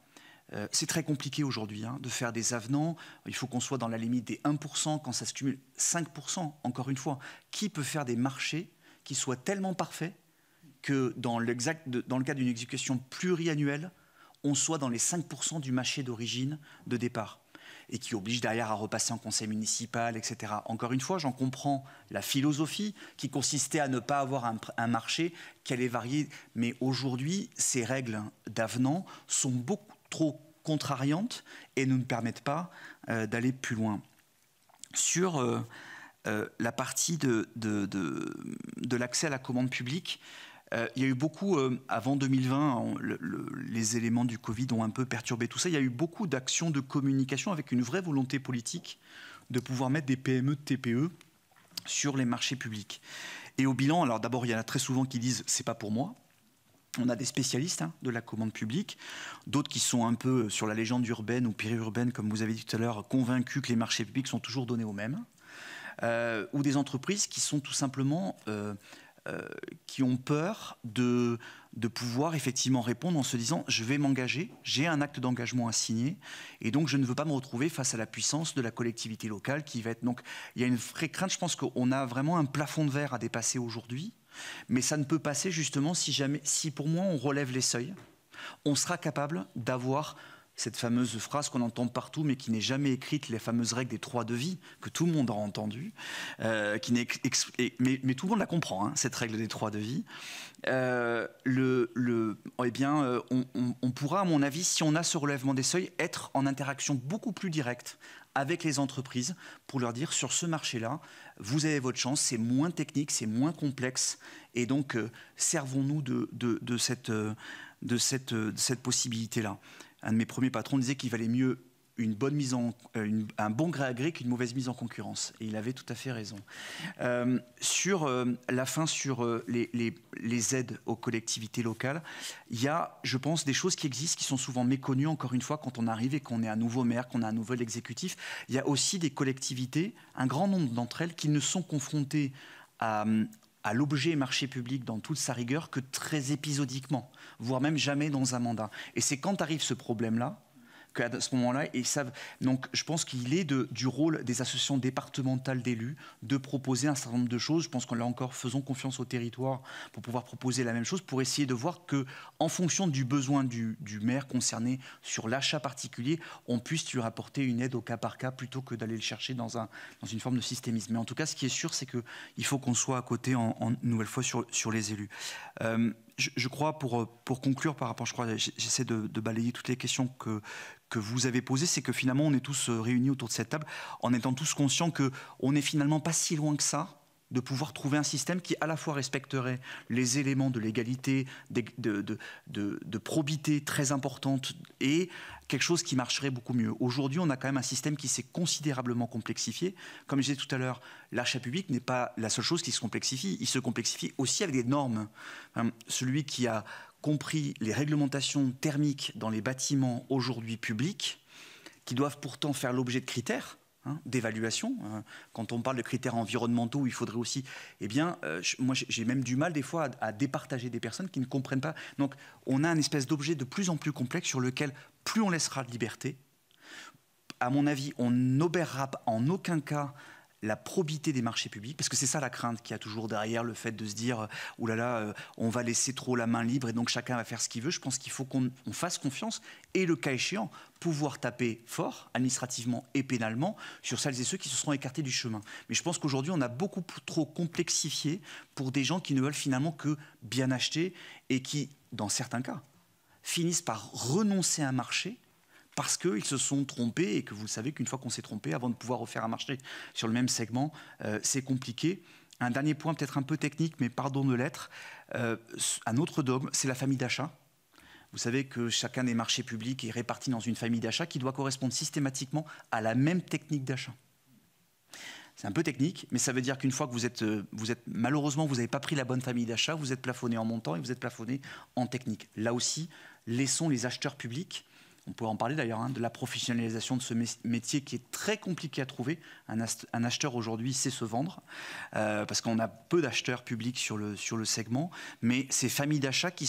C'est très compliqué aujourd'hui de faire des avenants. Il faut qu'on soit dans la limite des 1%, quand ça se cumule 5%, encore une fois. Qui peut faire des marchés qui soient tellement parfaits que dans le cas d'une exécution pluriannuelle, on soit dans les 5% du marché d'origine de départ et qui oblige derrière à repasser en conseil municipal, etc. Encore une fois, j'en comprends la philosophie qui consistait à ne pas avoir un marché qui allait varier. Mais aujourd'hui, ces règles d'avenant sont beaucoup trop contrariantes et ne nous permettent pas d'aller plus loin. Sur la partie de l'accès à la commande publique, il y a eu beaucoup, avant 2020, les éléments du Covid ont un peu perturbé tout ça, il y a eu beaucoup d'actions de communication avec une vraie volonté politique de pouvoir mettre des PME, TPE sur les marchés publics. Et au bilan, alors d'abord, il y en a très souvent qui disent « c'est pas pour moi ». On a des spécialistes de la commande publique, d'autres qui sont un peu sur la légende urbaine ou périurbaine, comme vous avez dit tout à l'heure, convaincus que les marchés publics sont toujours donnés aux mêmes, ou des entreprises qui sont tout simplement qui ont peur de pouvoir effectivement répondre en se disant je vais m'engager, j'ai un acte d'engagement à signer et donc je ne veux pas me retrouver face à la puissance de la collectivité locale qui va être... Donc il y a une vraie crainte, je pense qu'on a vraiment un plafond de verre à dépasser aujourd'hui, mais ça ne peut passer justement si pour moi on relève les seuils, on sera capable d'avoir cette fameuse phrase qu'on entend partout mais qui n'est jamais écrite, les fameuses règles des 3 devis, que tout le monde a entendu, mais tout le monde la comprend, cette règle des 3 devis. On pourra, à mon avis, si on a ce relèvement des seuils, être en interaction beaucoup plus directe avec les entreprises pour leur dire sur ce marché-là, vous avez votre chance, c'est moins technique, c'est moins complexe, et donc servons-nous de cette possibilité-là. Un de mes premiers patrons disait qu'il valait mieux un bon gré à gré qu'une mauvaise mise en concurrence. Et il avait tout à fait raison. Sur la fin, sur les aides aux collectivités locales, il y a, je pense, des choses qui existent, qui sont souvent méconnues, encore une fois, quand on arrive et qu'on est un nouveau maire, qu'on a un nouvel exécutif. Il y a aussi des collectivités, un grand nombre d'entre elles, qui ne sont confrontées à l'objet marché public dans toute sa rigueur que très épisodiquement, voire même jamais dans un mandat. Et c'est quand arrive ce problème-là, qu'à ce moment-là, ils savent. Donc, je pense qu'il est du rôle des associations départementales d'élus de proposer un certain nombre de choses. Je pense qu'on l'a encore, faisons confiance au territoire pour pouvoir proposer la même chose, pour essayer de voir que, en fonction du besoin du maire concerné sur l'achat particulier, on puisse lui rapporter une aide au cas par cas plutôt que d'aller le chercher dans une forme de systémisme. Mais en tout cas, ce qui est sûr, c'est qu'il faut qu'on soit à côté, une nouvelle fois, sur les élus. Je crois, pour conclure par rapport, j'essaie de balayer toutes les questions que vous avez posées, c'est que finalement on est tous réunis autour de cette table en étant tous conscients qu'on n'est finalement pas si loin que ça de pouvoir trouver un système qui à la fois respecterait les éléments de l'égalité, de probité très importante et quelque chose qui marcherait beaucoup mieux. Aujourd'hui, on a quand même un système qui s'est considérablement complexifié. Comme je disais tout à l'heure, l'achat public n'est pas la seule chose qui se complexifie. Il se complexifie aussi avec des normes. Celui qui a compris les réglementations thermiques dans les bâtiments aujourd'hui publics, qui doivent pourtant faire l'objet de critères, d'évaluation. Quand on parle de critères environnementaux, il faudrait aussi... moi, j'ai même du mal des fois à départager des personnes qui ne comprennent pas. Donc, on a un espèce d'objet de plus en plus complexe sur lequel, plus on laissera de liberté, à mon avis, on n'obérera en aucun cas la probité des marchés publics, parce que c'est ça la crainte qu'il y a toujours derrière le fait de se dire « Ouh là là, on va laisser trop la main libre et donc chacun va faire ce qu'il veut ». Je pense qu'il faut qu'on fasse confiance et, le cas échéant, pouvoir taper fort, administrativement et pénalement, sur celles et ceux qui se seront écartés du chemin. Mais je pense qu'aujourd'hui, on a beaucoup trop complexifié pour des gens qui ne veulent finalement que bien acheter et qui, dans certains cas, finissent par renoncer à un marché parce qu'ils se sont trompés et que vous savez qu'une fois qu'on s'est trompé, avant de pouvoir refaire un marché sur le même segment, c'est compliqué. Un dernier point peut-être un peu technique, mais pardon de l'être, un autre dogme, c'est la famille d'achat. Vous savez que chacun des marchés publics est réparti dans une famille d'achat qui doit correspondre systématiquement à la même technique d'achat. C'est un peu technique, mais ça veut dire qu'une fois que vous êtes malheureusement, vous n'avez pas pris la bonne famille d'achat, vous êtes plafonné en montant et vous êtes plafonné en technique. Là aussi, laissons les acheteurs publics. On pourrait en parler d'ailleurs, de la professionnalisation de ce métier qui est très compliqué à trouver. Un acheteur aujourd'hui sait se vendre, parce qu'on a peu d'acheteurs publics sur le segment, mais ces familles d'achat qui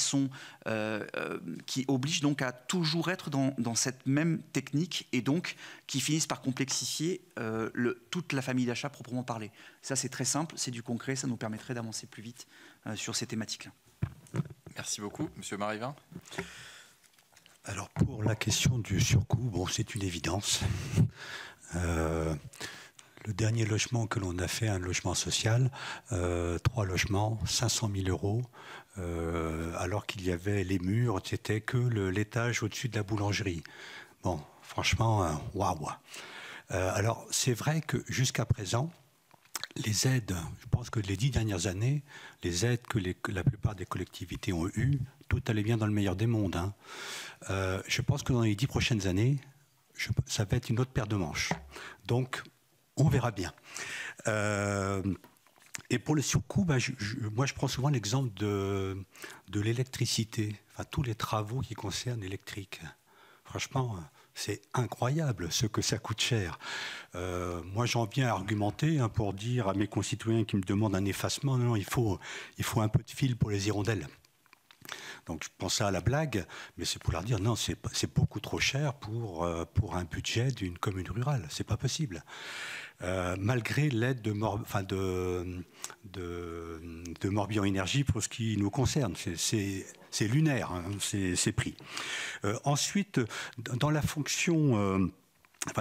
obligent donc à toujours être dans cette même technique et donc qui finissent par complexifier toute la famille d'achat proprement parlée. Ça, c'est très simple, c'est du concret, ça nous permettrait d'avancer plus vite sur ces thématiques-là. Merci beaucoup. Monsieur Marivin. Alors pour la question du surcoût, c'est une évidence. Le dernier logement que l'on a fait, un logement social, 3 logements, 500 000 euros, alors qu'il y avait les murs, c'était que l'étage au-dessus de la boulangerie. Bon, franchement, waouh. Alors c'est vrai que jusqu'à présent, les aides, je pense que les 10 dernières années, les aides que la plupart des collectivités ont eues, tout allait bien dans le meilleur des mondes. Je pense que dans les 10 prochaines années, ça va être une autre paire de manches. Donc, On verra bien. Et pour le surcoût, moi je prends souvent l'exemple de l'électricité, enfin, tous les travaux qui concernent l'électrique. Franchement, c'est incroyable ce que ça coûte cher. Moi j'en viens à argumenter pour dire à mes concitoyens qui me demandent un effacement, non, il faut un peu de fil pour les hirondelles. Donc je pense à la blague, mais c'est pour leur dire non, c'est beaucoup trop cher pour un budget d'une commune rurale. C'est pas possible. Malgré l'aide de Morbihan Énergie pour ce qui nous concerne. C'est lunaire, hein, ces prix. Ensuite, dans la fonction...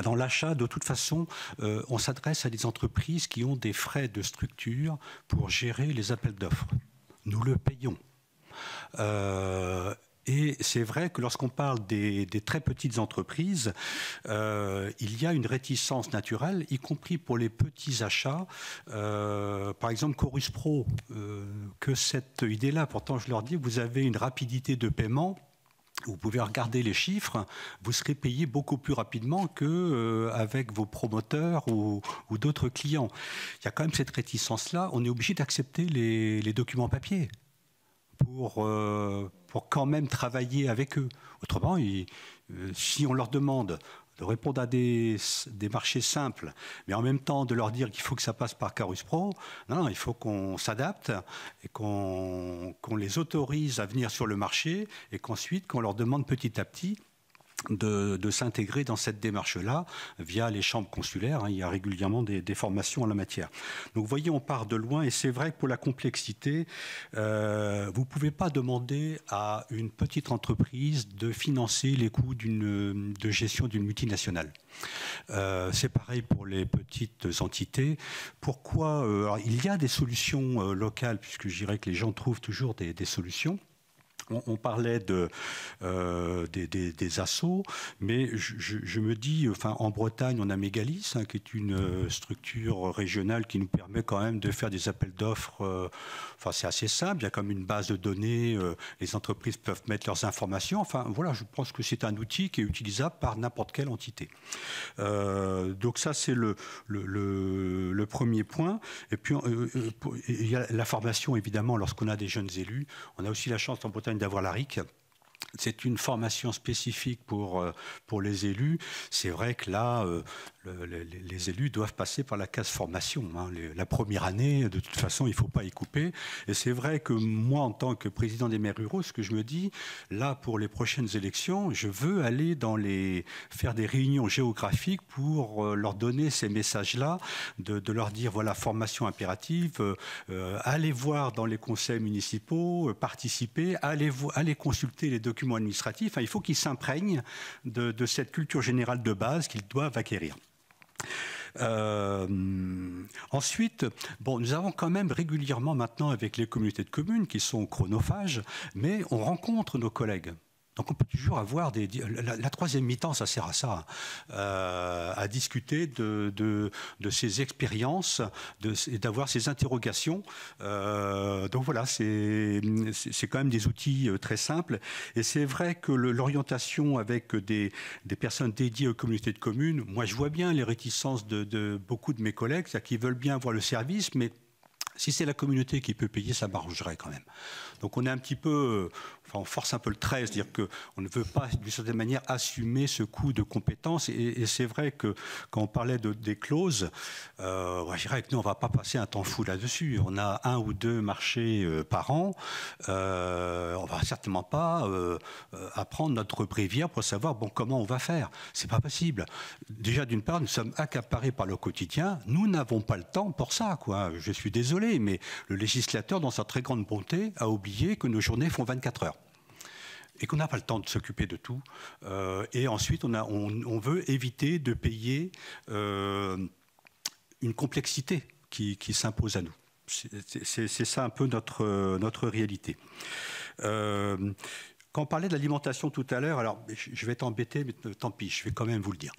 dans l'achat, de toute façon, on s'adresse à des entreprises qui ont des frais de structure pour gérer les appels d'offres. Nous le payons. Et c'est vrai que lorsqu'on parle des très petites entreprises, il y a une réticence naturelle, y compris pour les petits achats. Par exemple, Chorus Pro, que cette idée-là, pourtant je leur dis, vous avez une rapidité de paiement. Vous pouvez regarder les chiffres, vous serez payé beaucoup plus rapidement qu'avec vos promoteurs ou d'autres clients. Il y a quand même cette réticence-là. On est obligé d'accepter les documents papier pour quand même travailler avec eux. Autrement, si on leur demande de répondre à des marchés simples, mais en même temps de leur dire qu'il faut que ça passe par Chorus Pro, non, il faut qu'on s'adapte et qu'on les autorise à venir sur le marché et qu'ensuite, qu'on leur demande petit à petit de s'intégrer dans cette démarche-là via les chambres consulaires. Il y a régulièrement des formations en la matière. Donc vous voyez, on part de loin et c'est vrai que pour la complexité, vous ne pouvez pas demander à une petite entreprise de financer les coûts de gestion d'une multinationale. C'est pareil pour les petites entités. Pourquoi alors, il y a des solutions locales, puisque je dirais que les gens trouvent toujours des solutions. On parlait des assos, mais je me dis, en Bretagne, on a Mégalis, qui est une structure régionale qui nous permet quand même de faire des appels d'offres. C'est assez simple, il y a comme une base de données, les entreprises peuvent mettre leurs informations. Voilà, je pense que c'est un outil qui est utilisable par n'importe quelle entité. Donc ça, c'est le premier point. Et puis, il y a la formation, évidemment, lorsqu'on a des jeunes élus. On a aussi la chance en Bretagne d'avoir la RIC. C'est une formation spécifique pour les élus. C'est vrai que là, les élus doivent passer par la case formation. La première année, de toute façon, il ne faut pas y couper. Et c'est vrai que moi, en tant que président des maires ruraux, ce que je me dis, là, pour les prochaines élections, je veux aller faire des réunions géographiques pour leur donner ces messages-là, de leur dire, voilà, formation impérative, allez voir dans les conseils municipaux, participer, allez consulter les documents administratifs. Il faut qu'ils s'imprègnent de cette culture générale de base qu'ils doivent acquérir. Ensuite, nous avons quand même régulièrement maintenant avec les communautés de communes qui sont chronophages, mais on rencontre nos collègues. Donc on peut toujours avoir la troisième mi-temps, ça sert à ça, à discuter de ces expériences et d'avoir ces interrogations. Donc voilà, c'est quand même des outils très simples. Et c'est vrai que l'orientation avec des personnes dédiées aux communautés de communes, moi je vois bien les réticences de beaucoup de mes collègues, c'est-à-dire qu'ils veulent bien avoir le service, mais si c'est la communauté qui peut payer, ça m'arrangerait quand même. Donc on est un petit peu, on force un peu le trait, c'est-à-dire qu'on ne veut pas, d'une certaine manière, assumer ce coût de compétences. Et c'est vrai que quand on parlait des clauses, je dirais que nous, on ne va pas passer un temps fou là-dessus. On a 1 ou 2 marchés par an. On ne va certainement pas apprendre notre bréviaire pour savoir comment on va faire. Ce n'est pas possible. Déjà, d'une part, nous sommes accaparés par le quotidien. Nous n'avons pas le temps pour ça, quoi. Je suis désolé, mais le législateur, dans sa très grande bonté, a oublié que nos journées font 24 heures et qu'on n'a pas le temps de s'occuper de tout. Et ensuite, on veut éviter de payer une complexité qui s'impose à nous. C'est ça un peu notre réalité. Quand on parlait de l'alimentation tout à l'heure, alors je vais être embêté, mais tant pis, je vais quand même vous le dire.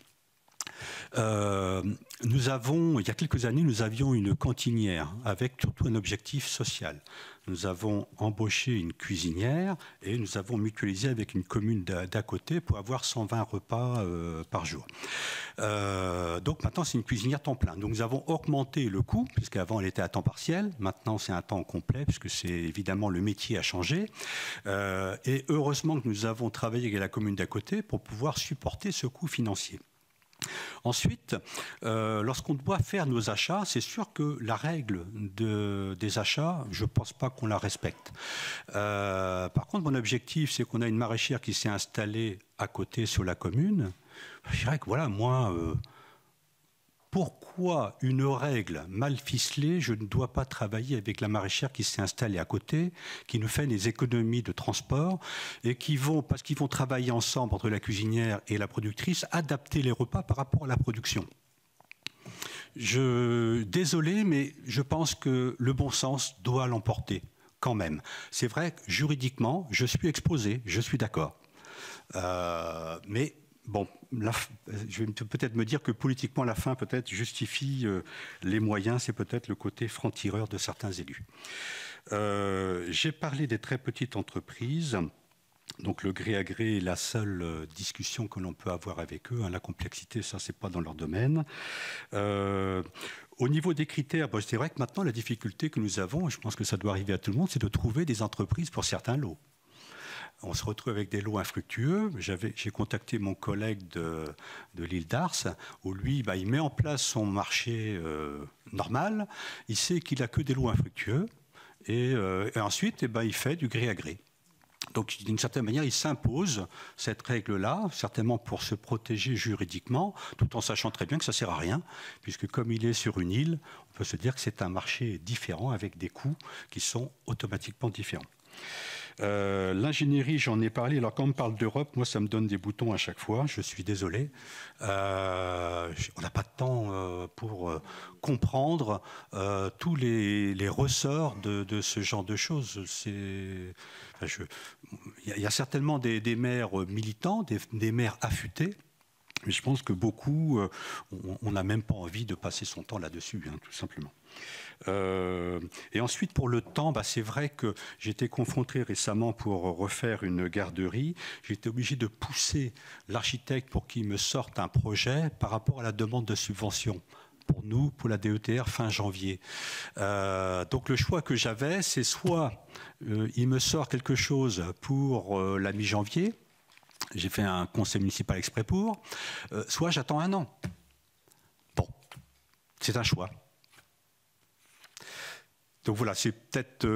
Il y a quelques années, nous avions une cantinière avec surtout un objectif social. Nous avons embauché une cuisinière et nous avons mutualisé avec une commune d'à côté pour avoir 120 repas par jour. Donc maintenant, c'est une cuisinière temps plein. Donc nous avons augmenté le coût, puisqu'avant elle était à temps partiel. Maintenant, c'est un temps complet, puisque c'est évidemment le métier a changé. Et heureusement que nous avons travaillé avec la commune d'à côté pour pouvoir supporter ce coût financier. Ensuite, lorsqu'on doit faire nos achats, c'est sûr que la règle des achats, je ne pense pas qu'on la respecte. Par contre, mon objectif, c'est qu'on a une maraîchère qui s'est installée à côté sur la commune. Je dirais que voilà, moi, pourquoi une règle mal ficelée, je ne dois pas travailler avec la maraîchère qui s'est installée à côté, qui nous fait des économies de transport et qui vont, parce qu'ils vont travailler ensemble entre la cuisinière et la productrice, adapter les repas par rapport à la production. Désolé, mais je pense que le bon sens doit l'emporter quand même. C'est vrai que juridiquement, je suis exposé, je suis d'accord. Mais bon, je vais peut-être me dire que politiquement, la fin peut-être justifie les moyens. C'est peut-être le côté franc-tireur de certains élus. J'ai parlé des très petites entreprises. Donc le gré à gré est la seule discussion que l'on peut avoir avec eux. La complexité, ça, c'est pas dans leur domaine. Au niveau des critères, c'est vrai que maintenant, la difficulté que nous avons, et je pense que ça doit arriver à tout le monde, c'est de trouver des entreprises pour certains lots. On se retrouve avec des lots infructueux. J'ai contacté mon collègue de l'île d'Ars, où lui, il met en place son marché normal. Il sait qu'il n'a que des lots infructueux. Et ensuite, il fait du gré à gré. Donc, d'une certaine manière, il s'impose cette règle-là, certainement pour se protéger juridiquement, tout en sachant très bien que ça ne sert à rien, puisque comme il est sur une île, on peut se dire que c'est un marché différent, avec des coûts qui sont automatiquement différents. L'ingénierie, j'en ai parlé. Alors quand on me parle d'Europe, moi ça me donne des boutons à chaque fois, je suis désolé. On n'a pas de temps pour comprendre tous les ressorts de ce genre de choses. Il y a certainement des maires militants, des maires affûtés, mais je pense que beaucoup, on n'a même pas envie de passer son temps là-dessus, tout simplement. Et ensuite, pour le temps, c'est vrai que j'étais confronté récemment pour refaire une garderie. J'étais obligé de pousser l'architecte pour qu'il me sorte un projet par rapport à la demande de subvention. Pour nous, pour la DETR, fin janvier. Donc le choix que j'avais, c'est soit il me sort quelque chose pour la mi-janvier, j'ai fait un conseil municipal exprès pour, soit j'attends un an. Bon, c'est un choix. Donc voilà, c'est peut-être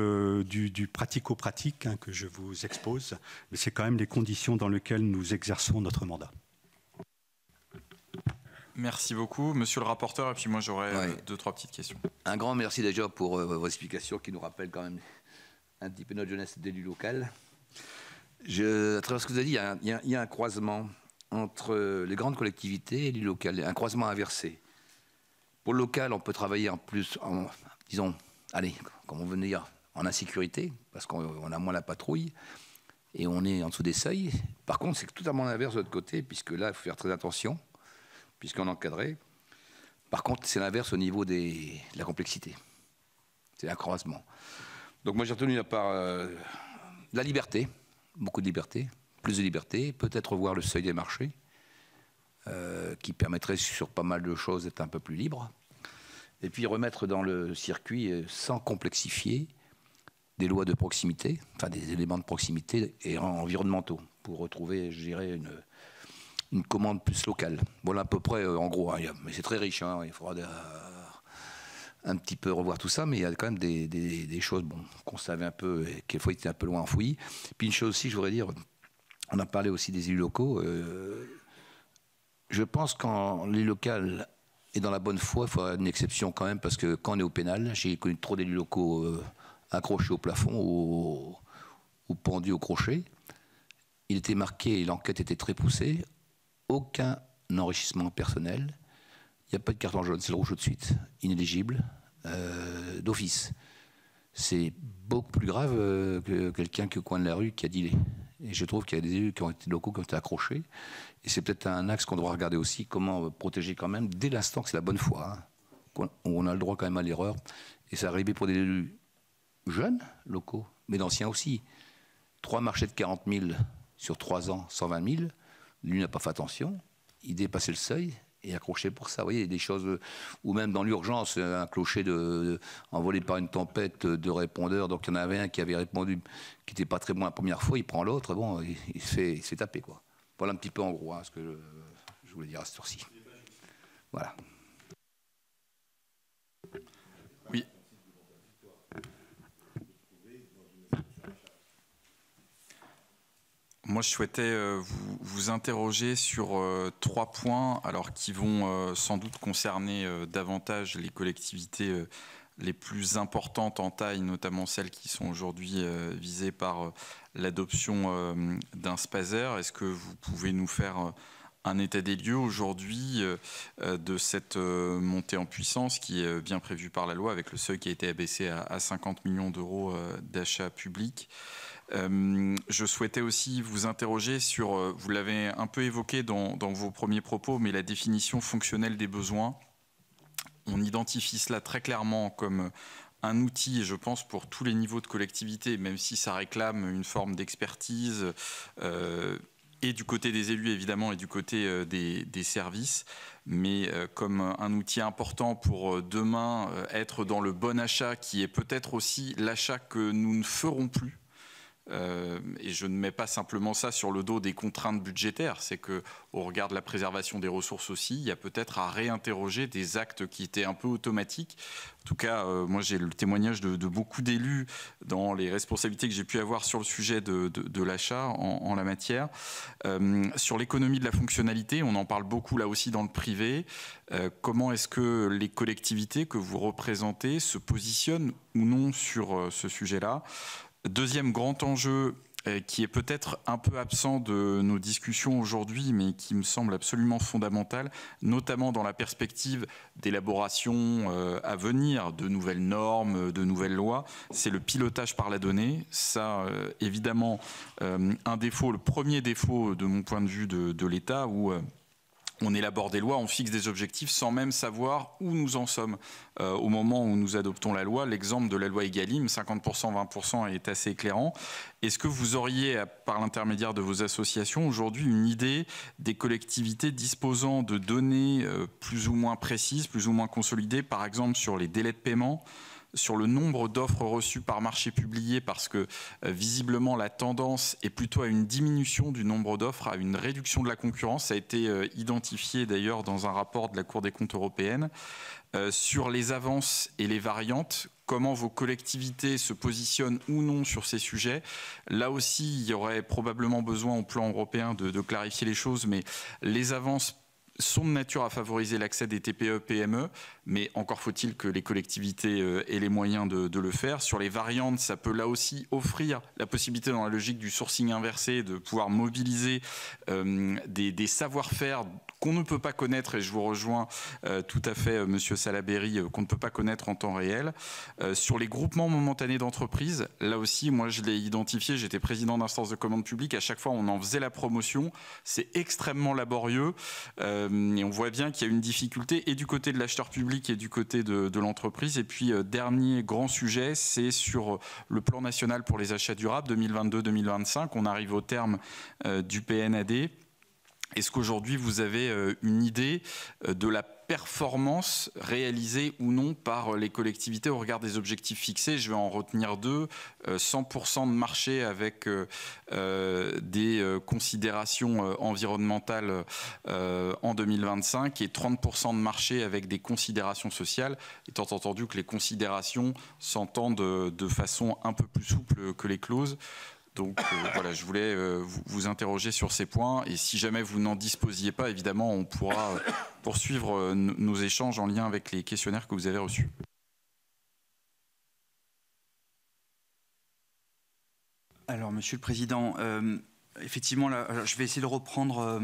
du pratico-pratique que je vous expose, mais c'est quand même les conditions dans lesquelles nous exerçons notre mandat. Merci beaucoup, monsieur le rapporteur, et puis moi j'aurais 2-3 petites questions. Un grand merci déjà pour vos explications qui nous rappellent quand même un petit peu notre jeunesse d'élu local. À travers ce que vous avez dit, il y a un croisement entre les grandes collectivités et l'élu local, un croisement inversé. Pour le local, on peut travailler en plus, disons, allez, comme on veut dire, en insécurité, parce qu'on a moins la patrouille, et on est en dessous des seuils. Par contre, c'est totalement l'inverse de l'autre côté, puisque là, il faut faire très attention, puisqu'on est encadré. Par contre, c'est l'inverse au niveau de la complexité. C'est un croisement. Donc moi, j'ai retenu la part la liberté, beaucoup de liberté, plus de liberté, peut-être revoir le seuil des marchés, qui permettrait sur pas mal de choses d'être un peu plus libre. Et puis remettre dans le circuit, sans complexifier, des lois de proximité, enfin des éléments de proximité et environnementaux, pour retrouver, je dirais, une commande plus locale. Voilà à peu près, en gros, mais c'est très riche, il faudra un petit peu revoir tout ça, mais il y a quand même des choses qu'on savait un peu et qui, des fois, étaient un peu loin enfouies. Puis une chose aussi, je voudrais dire, on a parlé aussi des élus locaux. Je pense qu'en l'élu local et dans la bonne foi, il faudra une exception quand même, parce que quand on est au pénal, j'ai connu trop d'élus locaux accrochés au plafond ou pendus au crochet. Il était marqué, et l'enquête était très poussée, aucun enrichissement personnel. Il n'y a pas de carton jaune, c'est le rouge tout de suite. Inéligible, d'office. C'est beaucoup plus grave que quelqu'un qui est au coin de la rue qui a dealé. Et je trouve qu'il y a des élus qui ont été locaux qui ont été accrochés. Et c'est peut-être un axe qu'on doit regarder aussi, comment protéger quand même, dès l'instant que c'est la bonne foi, hein, on a le droit quand même à l'erreur. Et ça arrivé pour des élus jeunes, locaux, mais d'anciens aussi. 3 marchés de 40 000 sur 3 ans, 120 000. Lui n'a pas fait attention, il dépassait le seuil et accroché pour ça. Vous voyez, des choses, ou même dans l'urgence, un clocher envolé par une tempête de répondeurs. Donc il y en avait un qui avait répondu, qui n'était pas très bon la première fois, il prend l'autre, bon, il se fait taper, quoi. Voilà un petit peu en gros ce que je voulais dire à cette heure-ci. Voilà. Oui. Moi, je souhaitais vous interroger sur 3 points, alors qui vont sans doute concerner davantage les collectivités les plus importantes en taille, notamment celles qui sont aujourd'hui visées par l'adoption d'un SPASER. Est-ce que vous pouvez nous faire un état des lieux aujourd'hui de cette montée en puissance qui est bien prévue par la loi, avec le seuil qui a été abaissé à 50 millions d'euros d'achats publics? Je souhaitais aussi vous interroger sur, vous l'avez un peu évoqué dans vos premiers propos, mais la définition fonctionnelle des besoins. On identifie cela très clairement comme un outil, et je pense pour tous les niveaux de collectivité, même si ça réclame une forme d'expertise, et du côté des élus évidemment, et du côté des services, mais comme un outil important pour demain être dans le bon achat, qui est peut-être aussi l'achat que nous ne ferons plus. Et je ne mets pas simplement ça sur le dos des contraintes budgétaires, c'est qu'au regard de la préservation des ressources aussi, il y a peut-être à réinterroger des actes qui étaient un peu automatiques. En tout cas, moi j'ai le témoignage de beaucoup d'élus dans les responsabilités que j'ai pu avoir sur le sujet de l'achat en la matière. Sur l'économie de la fonctionnalité, on en parle beaucoup là aussi dans le privé. Comment est-ce que les collectivités que vous représentez se positionnent ou non sur ce sujet-là? Deuxième grand enjeu qui est peut-être un peu absent de nos discussions aujourd'hui, mais qui me semble absolument fondamental, notamment dans la perspective d'élaboration à venir de nouvelles normes, de nouvelles lois, c'est le pilotage par la donnée. Ça, évidemment, un défaut, le premier défaut de mon point de vue de l'État, où on élabore des lois, on fixe des objectifs sans même savoir où nous en sommes. Au moment où nous adoptons la loi, l'exemple de la loi Egalim, 50%, 20% est assez éclairant. Est-ce que vous auriez, par l'intermédiaire de vos associations, aujourd'hui une idée des collectivités disposant de données plus ou moins précises, plus ou moins consolidées, par exemple sur les délais de paiement, sur le nombre d'offres reçues par marché publié, parce que visiblement la tendance est plutôt à une diminution du nombre d'offres, à une réduction de la concurrence. Ça a été identifié d'ailleurs dans un rapport de la Cour des comptes européenne. Sur les avances et les variantes, comment vos collectivités se positionnent ou non sur ces sujets. Là aussi, il y aurait probablement besoin au plan européen de clarifier les choses, mais les avances sont de nature à favoriser l'accès des TPE, PME, mais encore faut-il que les collectivités aient les moyens de le faire. Sur les variantes, ça peut là aussi offrir la possibilité, dans la logique du sourcing inversé, de pouvoir mobiliser des savoir-faire qu'on ne peut pas connaître, et je vous rejoins tout à fait, Monsieur Salaberry, qu'on ne peut pas connaître en temps réel. Sur les groupements momentanés d'entreprises, là aussi, moi je l'ai identifié, j'étais président d'instance de commande publique, à chaque fois on en faisait la promotion, c'est extrêmement laborieux, et on voit bien qu'il y a une difficulté et du côté de l'acheteur public et du côté de l'entreprise. Et puis dernier grand sujet, c'est sur le plan national pour les achats durables 2022-2025, on arrive au terme du PNAD. Est-ce qu'aujourd'hui vous avez une idée de la performance réalisée ou non par les collectivités au regard des objectifs fixés? Je vais en retenir 2. 100% de marché avec des considérations environnementales en 2025 et 30% de marché avec des considérations sociales, étant entendu que les considérations s'entendent de façon un peu plus souple que les clauses. Donc voilà, je voulais vous interroger sur ces points, et si jamais vous n'en disposiez pas, évidemment, on pourra poursuivre nos échanges en lien avec les questionnaires que vous avez reçus. Alors, Monsieur le Président, effectivement, là, je vais essayer de reprendre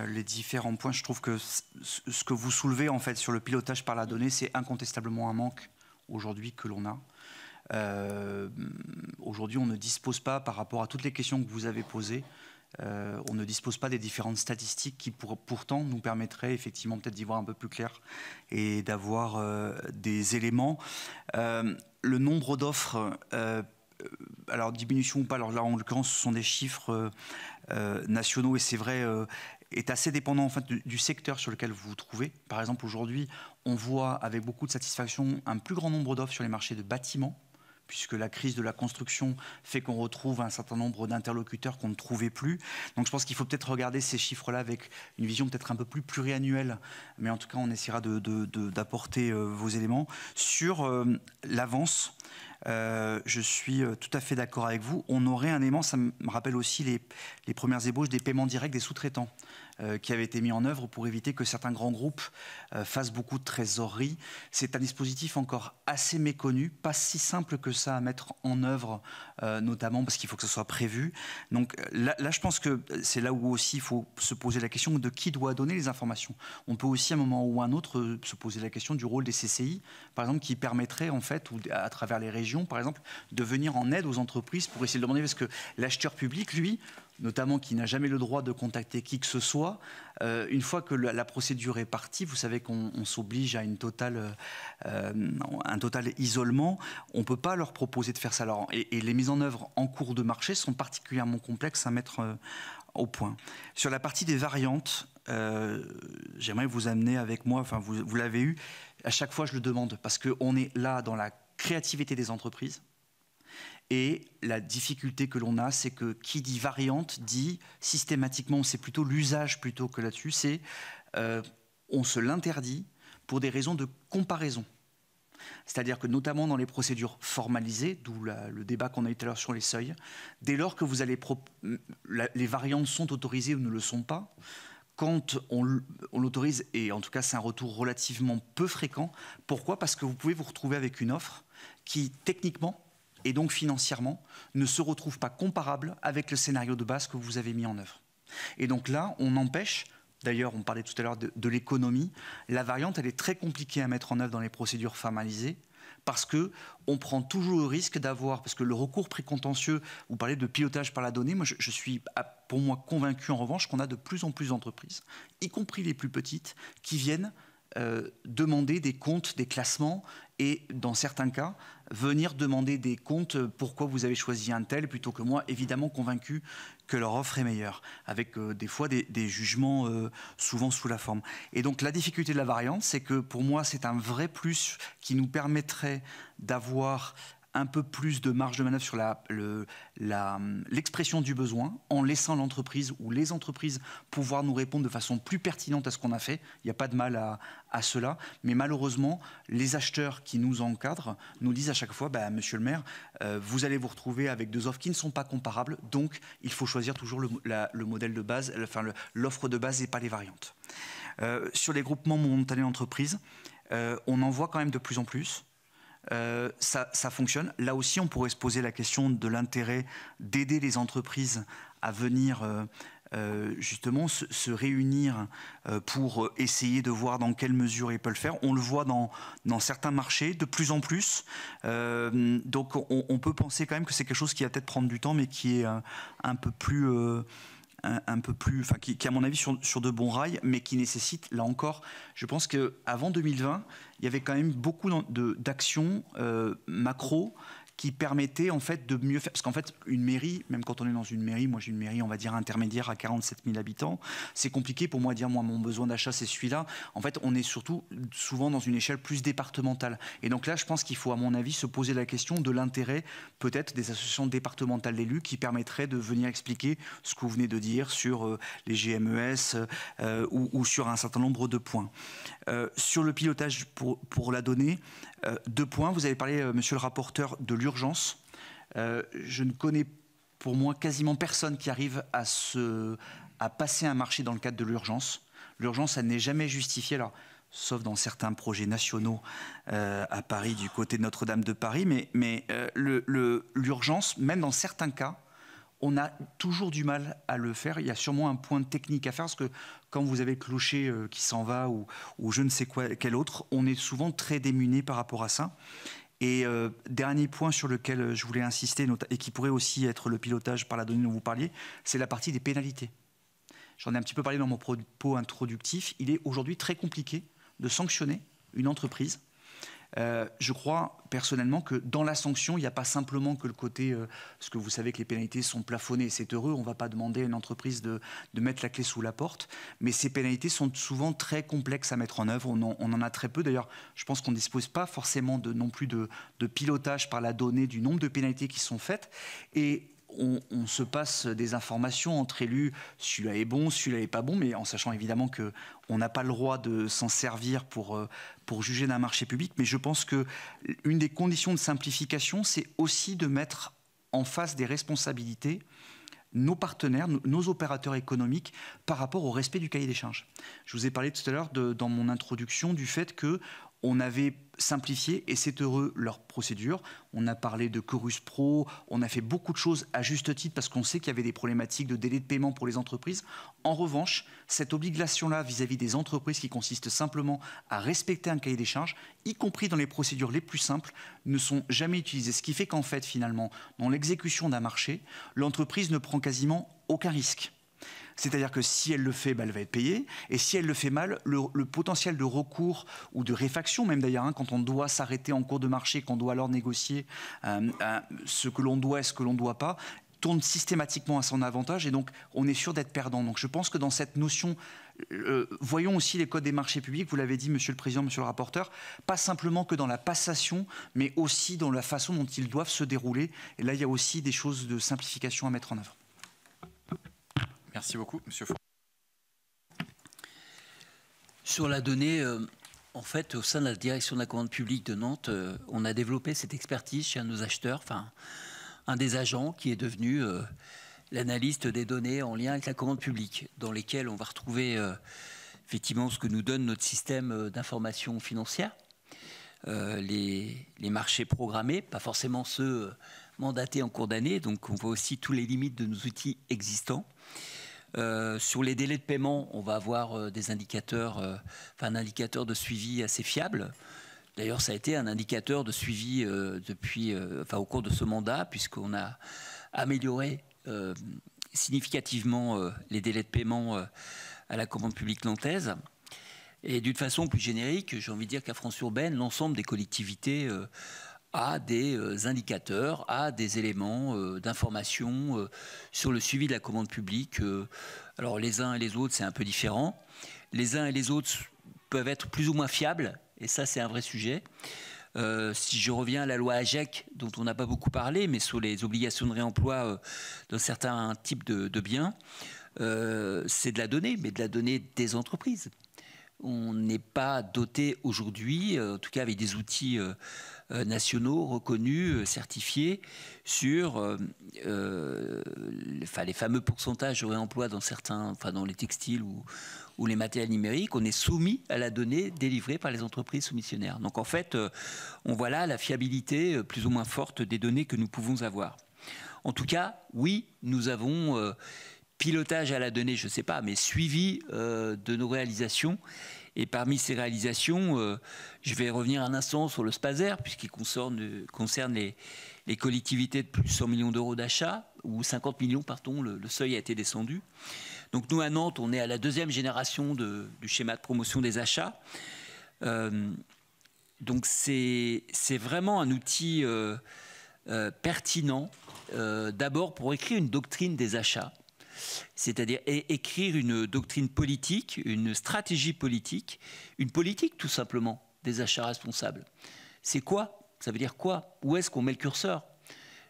les différents points. Je trouve que ce que vous soulevez en fait sur le pilotage par la donnée, c'est incontestablement un manque aujourd'hui que l'on a. Aujourd'hui, on ne dispose pas, par rapport à toutes les questions que vous avez posées, on ne dispose pas des différentes statistiques qui pourtant nous permettraient effectivement peut-être d'y voir un peu plus clair et d'avoir des éléments. Le nombre d'offres, alors diminution ou pas, alors là en l'occurrence ce sont des chiffres nationaux et c'est vrai, est assez dépendant en fait du secteur sur lequel vous vous trouvez. Par exemple aujourd'hui on voit avec beaucoup de satisfaction un plus grand nombre d'offres sur les marchés de bâtiments, puisque la crise de la construction fait qu'on retrouve un certain nombre d'interlocuteurs qu'on ne trouvait plus. Donc je pense qu'il faut peut-être regarder ces chiffres-là avec une vision peut-être un peu plus pluriannuelle, mais en tout cas on essaiera d'apporter vos éléments. Sur l'avance, je suis tout à fait d'accord avec vous. On aurait un aimant, ça me rappelle aussi les premières ébauches des paiements directs des sous-traitants qui avaient été mis en œuvre pour éviter que certains grands groupes fassent beaucoup de trésorerie. C'est un dispositif encore assez méconnu, pas si simple que ça à mettre en œuvre, notamment parce qu'il faut que ce soit prévu. Donc là, je pense que c'est là où aussi il faut se poser la question de qui doit donner les informations. On peut aussi à un moment ou à un autre se poser la question du rôle des CCI, par exemple, qui permettrait en fait, ou à travers les régions, par exemple, de venir en aide aux entreprises pour essayer de demander, parce que l'acheteur public, lui, notamment qui n'a jamais le droit de contacter qui que ce soit, une fois que la procédure est partie, vous savez qu'on s'oblige à un total isolement, on ne peut pas leur proposer de faire ça. Alors, et les mises en œuvre en cours de marché sont particulièrement complexes à mettre au point. Sur la partie des variantes, j'aimerais vous amener avec moi, enfin vous l'avez eu, à chaque fois je le demande, parce qu'on est là dans la créativité des entreprises. Et la difficulté que l'on a, c'est que qui dit variante dit systématiquement, c'est plutôt l'usage plutôt que là-dessus, c'est on se l'interdit pour des raisons de comparaison. C'est-à-dire que notamment dans les procédures formalisées, d'où le débat qu'on a eu tout à l'heure sur les seuils, dès lors que vous allez les variantes sont autorisées ou ne le sont pas, quand on l'autorise, et en tout cas c'est un retour relativement peu fréquent, pourquoi? Parce que vous pouvez vous retrouver avec une offre qui techniquement et donc financièrement ne se retrouve pas comparable avec le scénario de base que vous avez mis en œuvre. Et donc là, on empêche, d'ailleurs on parlait tout à l'heure de l'économie, la variante elle est très compliquée à mettre en œuvre dans les procédures formalisées, parce qu'on prend toujours le risque d'avoir, parce que le recours précontentieux, vous parlez de pilotage par la donnée, moi je suis pour moi convaincu en revanche qu'on a de plus en plus d'entreprises, y compris les plus petites, qui viennent demander des comptes, des classements, et dans certains cas, venir demander des comptes, pourquoi vous avez choisi un tel plutôt que moi, évidemment convaincu que leur offre est meilleure, avec des fois des jugements souvent sous la forme. Et donc la difficulté de la variante, c'est que pour moi c'est un vrai plus qui nous permettrait d'avoir un peu plus de marge de manœuvre sur l'expression du besoin, en laissant l'entreprise ou les entreprises pouvoir nous répondre de façon plus pertinente à ce qu'on a fait. Il n'y a pas de mal à cela, mais malheureusement, les acheteurs qui nous encadrent nous disent à chaque fois, monsieur le maire, vous allez vous retrouver avec deux offres qui ne sont pas comparables, donc il faut choisir toujours le modèle de base, enfin l'offre de base et pas les variantes. Sur les groupements momentanés d'entreprises, on en voit quand même de plus en plus. Ça fonctionne. Là aussi, on pourrait se poser la question de l'intérêt d'aider les entreprises à venir justement se réunir pour essayer de voir dans quelle mesure ils peuvent le faire. On le voit dans certains marchés de plus en plus. Donc on peut penser quand même que c'est quelque chose qui va peut-être prendre du temps, mais qui est un peu plus... enfin, qui à mon avis sur de bons rails, mais qui nécessite, là encore, je pense qu'avant 2020, il y avait quand même beaucoup d'actions macro qui permettaient en fait de mieux faire. Parce qu'en fait, une mairie, même quand on est dans une mairie, moi j'ai une mairie, on va dire intermédiaire à 47 000 habitants, c'est compliqué pour moi de dire, moi mon besoin d'achat c'est celui-là. En fait, on est surtout souvent dans une échelle plus départementale. Et donc là, je pense qu'il faut, à mon avis, se poser la question de l'intérêt peut-être des associations départementales d'élus qui permettraient de venir expliquer ce que vous venez de dire sur les GMES ou sur un certain nombre de points. Sur le pilotage pour la donnée, 2 points. Vous avez parlé, monsieur le rapporteur, de l'urgence. Je ne connais pour moi quasiment personne qui arrive à passer un marché dans le cadre de l'urgence. L'urgence, elle n'est jamais justifiée, alors, sauf dans certains projets nationaux à Paris, du côté de Notre-Dame de Paris, mais l'urgence, même dans certains cas, on a toujours du mal à le faire. Il y a sûrement un point technique à faire, parce que quand vous avez le clocher qui s'en va ou je ne sais quel autre, on est souvent très démunis par rapport à ça. Et dernier point sur lequel je voulais insister, et qui pourrait aussi être le pilotage par la donnée dont vous parliez, c'est la partie des pénalités. J'en ai un petit peu parlé dans mon propos introductif. Il est aujourd'hui très compliqué de sanctionner une entreprise. Je crois personnellement que dans la sanction, il n'y a pas simplement que le côté, parce que vous savez que les pénalités sont plafonnées, c'est heureux, on ne va pas demander à une entreprise de mettre la clé sous la porte, mais ces pénalités sont souvent très complexes à mettre en œuvre, on en a très peu, d'ailleurs je pense qu'on ne dispose pas forcément non plus de pilotage par la donnée du nombre de pénalités qui sont faites, et on se passe des informations entre élus, celui-là est bon, celui-là n'est pas bon, mais en sachant évidemment qu'on n'a pas le droit de s'en servir pour juger d'un marché public. Mais je pense qu'une des conditions de simplification, c'est aussi de mettre en face des responsabilités nos partenaires, nos opérateurs économiques par rapport au respect du cahier des charges. Je vous ai parlé tout à l'heure dans mon introduction du fait qu'on avait simplifié, et c'est heureux, leur procédure. On a parlé de Chorus Pro, on a fait beaucoup de choses à juste titre parce qu'on sait qu'il y avait des problématiques de délai de paiement pour les entreprises. En revanche, cette obligation-là vis-à-vis des entreprises qui consiste simplement à respecter un cahier des charges, y compris dans les procédures les plus simples, ne sont jamais utilisées. Ce qui fait qu'en fait, finalement, dans l'exécution d'un marché, l'entreprise ne prend quasiment aucun risque. C'est-à-dire que si elle le fait, elle va être payée. Et si elle le fait mal, le potentiel de recours ou de réfaction, même d'ailleurs, quand on doit s'arrêter en cours de marché, qu'on doit alors négocier ce que l'on doit et ce que l'on ne doit pas, tourne systématiquement à son avantage. Et donc, on est sûr d'être perdant. Donc, je pense que dans cette notion, voyons aussi les codes des marchés publics, vous l'avez dit, Monsieur le Président, Monsieur le rapporteur, pas simplement que dans la passation, mais aussi dans la façon dont ils doivent se dérouler. Et là, il y a aussi des choses de simplification à mettre en œuvre. Merci beaucoup, Monsieur Fournier. Sur la donnée, en fait, au sein de la direction de la commande publique de Nantes, on a développé cette expertise chez un de nos acheteurs, enfin, un des agents qui est devenu l'analyste des données en lien avec la commande publique, dans lesquelles on va retrouver effectivement ce que nous donne notre système d'information financière, les marchés programmés, pas forcément ceux mandatés en cours d'année, donc on voit aussi tous les limites de nos outils existants. Sur les délais de paiement, on va avoir des indicateurs, un indicateur de suivi assez fiable. D'ailleurs, ça a été un indicateur de suivi au cours de ce mandat, puisqu'on a amélioré significativement les délais de paiement à la commande publique nantaise. Et d'une façon plus générique, j'ai envie de dire qu'à France urbaine, l'ensemble des collectivités a des indicateurs, a des éléments d'information sur le suivi de la commande publique. Alors les uns et les autres, c'est un peu différent. Les uns et les autres peuvent être plus ou moins fiables, et ça, c'est un vrai sujet. Si je reviens à la loi AGEC, dont on n'a pas beaucoup parlé, mais sur les obligations de réemploi de certains types de biens, c'est de la donnée, mais de la donnée des entreprises. On n'est pas doté aujourd'hui, en tout cas avec des outils nationaux, reconnus, certifiés, sur les fameux pourcentages de réemploi dans les textiles ou les matériels numériques. On est soumis à la donnée délivrée par les entreprises soumissionnaires. Donc en fait, on voit là la fiabilité plus ou moins forte des données que nous pouvons avoir. En tout cas, oui, nous avons pilotage à la donnée, je ne sais pas, mais suivi de nos réalisations. Et parmi ces réalisations, je vais revenir un instant sur le SPASER, puisqu'il concerne les collectivités de plus de 100 millions d'euros d'achat, ou 50 millions, pardon, le seuil a été descendu. Donc nous, à Nantes, on est à la deuxième génération du schéma de promotion des achats. Donc c'est vraiment un outil pertinent, d'abord pour écrire une doctrine des achats, c'est-à-dire écrire une doctrine politique, une stratégie politique, une politique tout simplement des achats responsables. C'est quoi? Ça veut dire quoi? Où est-ce qu'on met le curseur?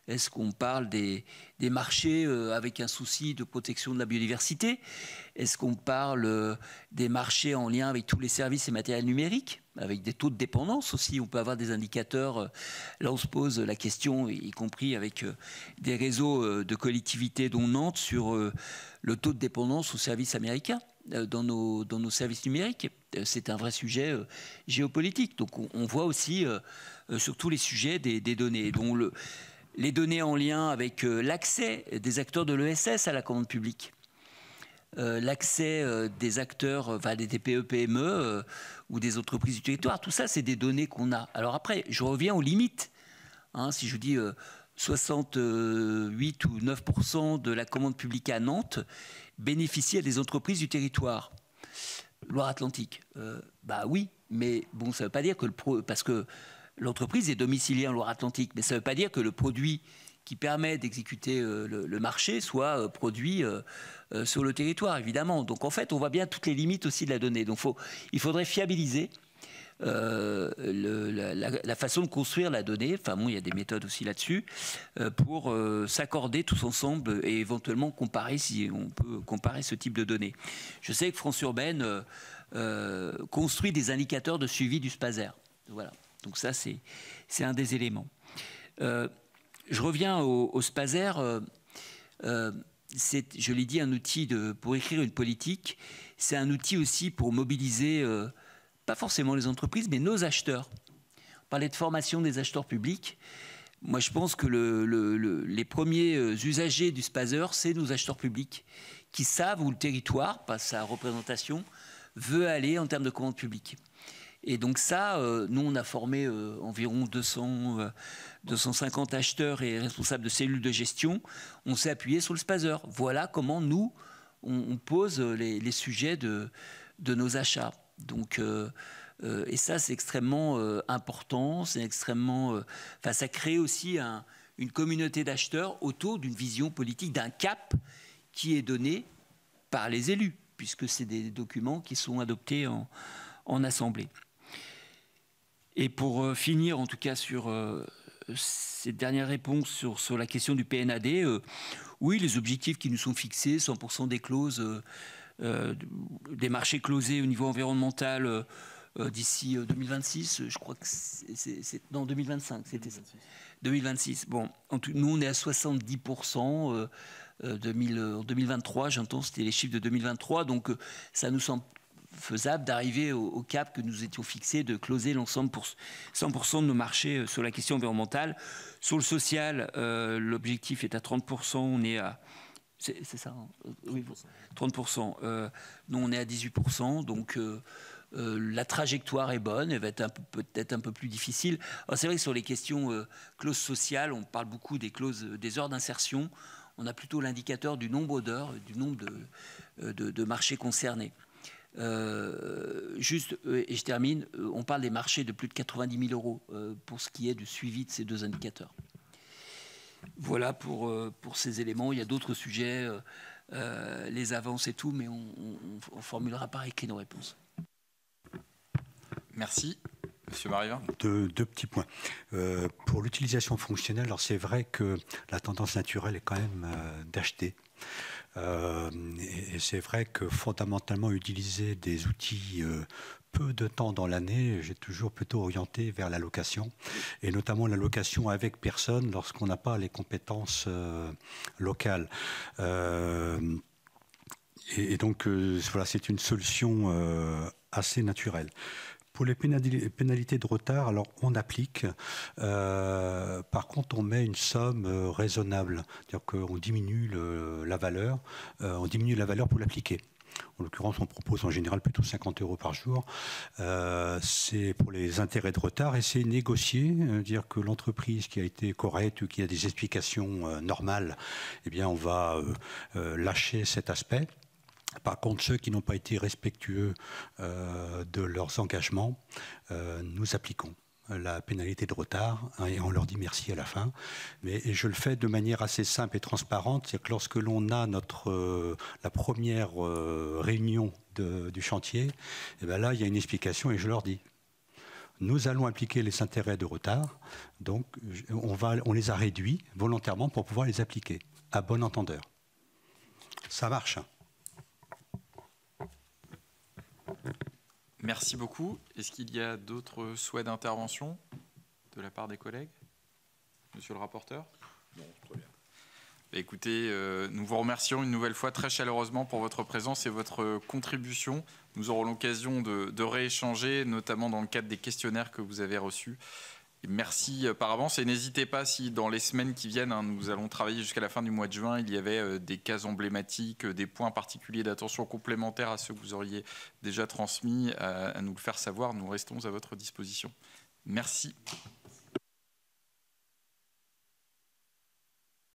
Est-ce qu'on parle des marchés avec un souci de protection de la biodiversité? Est-ce qu'on parle des marchés en lien avec tous les services et matériels numériques, avec des taux de dépendance aussi? On peut avoir des indicateurs. Là, on se pose la question, y compris avec des réseaux de collectivités dont Nantes, sur le taux de dépendance aux services américains dans nos services numériques. C'est un vrai sujet géopolitique. Donc on voit aussi sur tous les sujets des données, dont les données en lien avec l'accès des acteurs de l'ESS à la commande publique. l'accès des acteurs, enfin des TPE, PME ou des entreprises du territoire. Tout ça, c'est des données qu'on a. Alors après, je reviens aux limites. Hein, si je dis 68 ou 9% de la commande publique à Nantes bénéficie à des entreprises du territoire. Loire-Atlantique, bah oui, mais bon, ça ne veut pas dire que parce que l'entreprise est domiciliée en Loire-Atlantique, mais ça ne veut pas dire que le produit qui permet d'exécuter le marché soit produit sur le territoire, évidemment. Donc en fait, on voit bien toutes les limites aussi de la donnée. Donc il faudrait fiabiliser la façon de construire la donnée. Enfin bon, il y a des méthodes aussi là-dessus pour s'accorder tous ensemble et éventuellement comparer, si on peut comparer ce type de données. Je sais que France Urbaine construit des indicateurs de suivi du SPASER. Voilà. Donc ça, c'est un des éléments. Je reviens au SPASER. C'est, je l'ai dit, un outil pour écrire une politique. C'est un outil aussi pour mobiliser, pas forcément les entreprises, mais nos acheteurs. On parlait de formation des acheteurs publics. Moi, je pense que les premiers usagers du SPASER, c'est nos acheteurs publics qui savent où le territoire, par sa représentation, veut aller en termes de commande publique. Et donc ça, nous, on a formé environ 250 acheteurs et responsables de cellules de gestion. On s'est appuyé sur le SPASER. Voilà comment nous, on pose les sujets de nos achats. Donc, et ça, c'est extrêmement important. C'est extrêmement... Enfin, ça crée aussi une communauté d'acheteurs autour d'une vision politique, d'un cap qui est donné par les élus, puisque c'est des documents qui sont adoptés en assemblée. Et pour finir, en tout cas, sur cette dernière réponse sur la question du PNAD, oui, les objectifs qui nous sont fixés, 100% des clauses, des marchés closés au niveau environnemental d'ici 2026, je crois que c'est... Non, 2025, c'était ça. 2026. Bon, nous, on est à 70%. En 2023, j'entends, c'était les chiffres de 2023, donc ça nous semble faisable d'arriver au cap que nous étions fixés, de closer l'ensemble pour 100% de nos marchés sur la question environnementale. Sur le social, l'objectif est à 30%, on est à... C'est ça, hein, oui, 30%. Nous, on est à 18%, donc la trajectoire est bonne, elle va être peut-être un peu plus difficile. C'est vrai que sur les questions clauses sociales, on parle beaucoup des clauses, des heures d'insertion. On a plutôt l'indicateur du nombre d'heures, du nombre de marchés concernés. Juste, et je termine, on parle des marchés de plus de 90 000 euros pour ce qui est du suivi de ces deux indicateurs. Voilà pour ces éléments. Il y a d'autres sujets, les avances et tout, mais on formulera par écrit nos réponses. Merci. Monsieur Marivin. Deux petits points. Pour l'utilisation fonctionnelle, alors c'est vrai que la tendance naturelle est quand même d'acheter. Et c'est vrai que fondamentalement, utiliser des outils peu de temps dans l'année, j'ai toujours plutôt orienté vers la location, et notamment la location avec personne lorsqu'on n'a pas les compétences locales. Et donc, voilà, c'est une solution assez naturelle. Pour les pénalités de retard, alors on applique. Par contre, on met une somme raisonnable, c'est-à-dire qu'on diminue la valeur. On diminue la valeur pour l'appliquer. En l'occurrence, on propose en général plutôt 50 € par jour. C'est pour les intérêts de retard et c'est négocié, dire que l'entreprise qui a été correcte ou qui a des explications normales, eh bien, on va lâcher cet aspect. Par contre, ceux qui n'ont pas été respectueux de leurs engagements, nous appliquons la pénalité de retard et on leur dit merci à la fin. Mais je le fais de manière assez simple et transparente, c'est que lorsque l'on a la première réunion du chantier, et bien là, il y a une explication et je leur dis. Nous allons appliquer les intérêts de retard, donc on les a réduits volontairement pour pouvoir les appliquer, à bon entendeur. Ça marche. Merci beaucoup. Est-ce qu'il y a d'autres souhaits d'intervention de la part des collègues? Monsieur le rapporteur? Non, très bien. Écoutez, nous vous remercions une nouvelle fois très chaleureusement pour votre présence et votre contribution. Nous aurons l'occasion de rééchanger, notamment dans le cadre des questionnaires que vous avez reçus. Merci par avance et n'hésitez pas si dans les semaines qui viennent, nous allons travailler jusqu'à la fin du mois de juin, il y avait des cas emblématiques, des points particuliers d'attention complémentaires à ceux que vous auriez déjà transmis, à nous le faire savoir. Nous restons à votre disposition. Merci.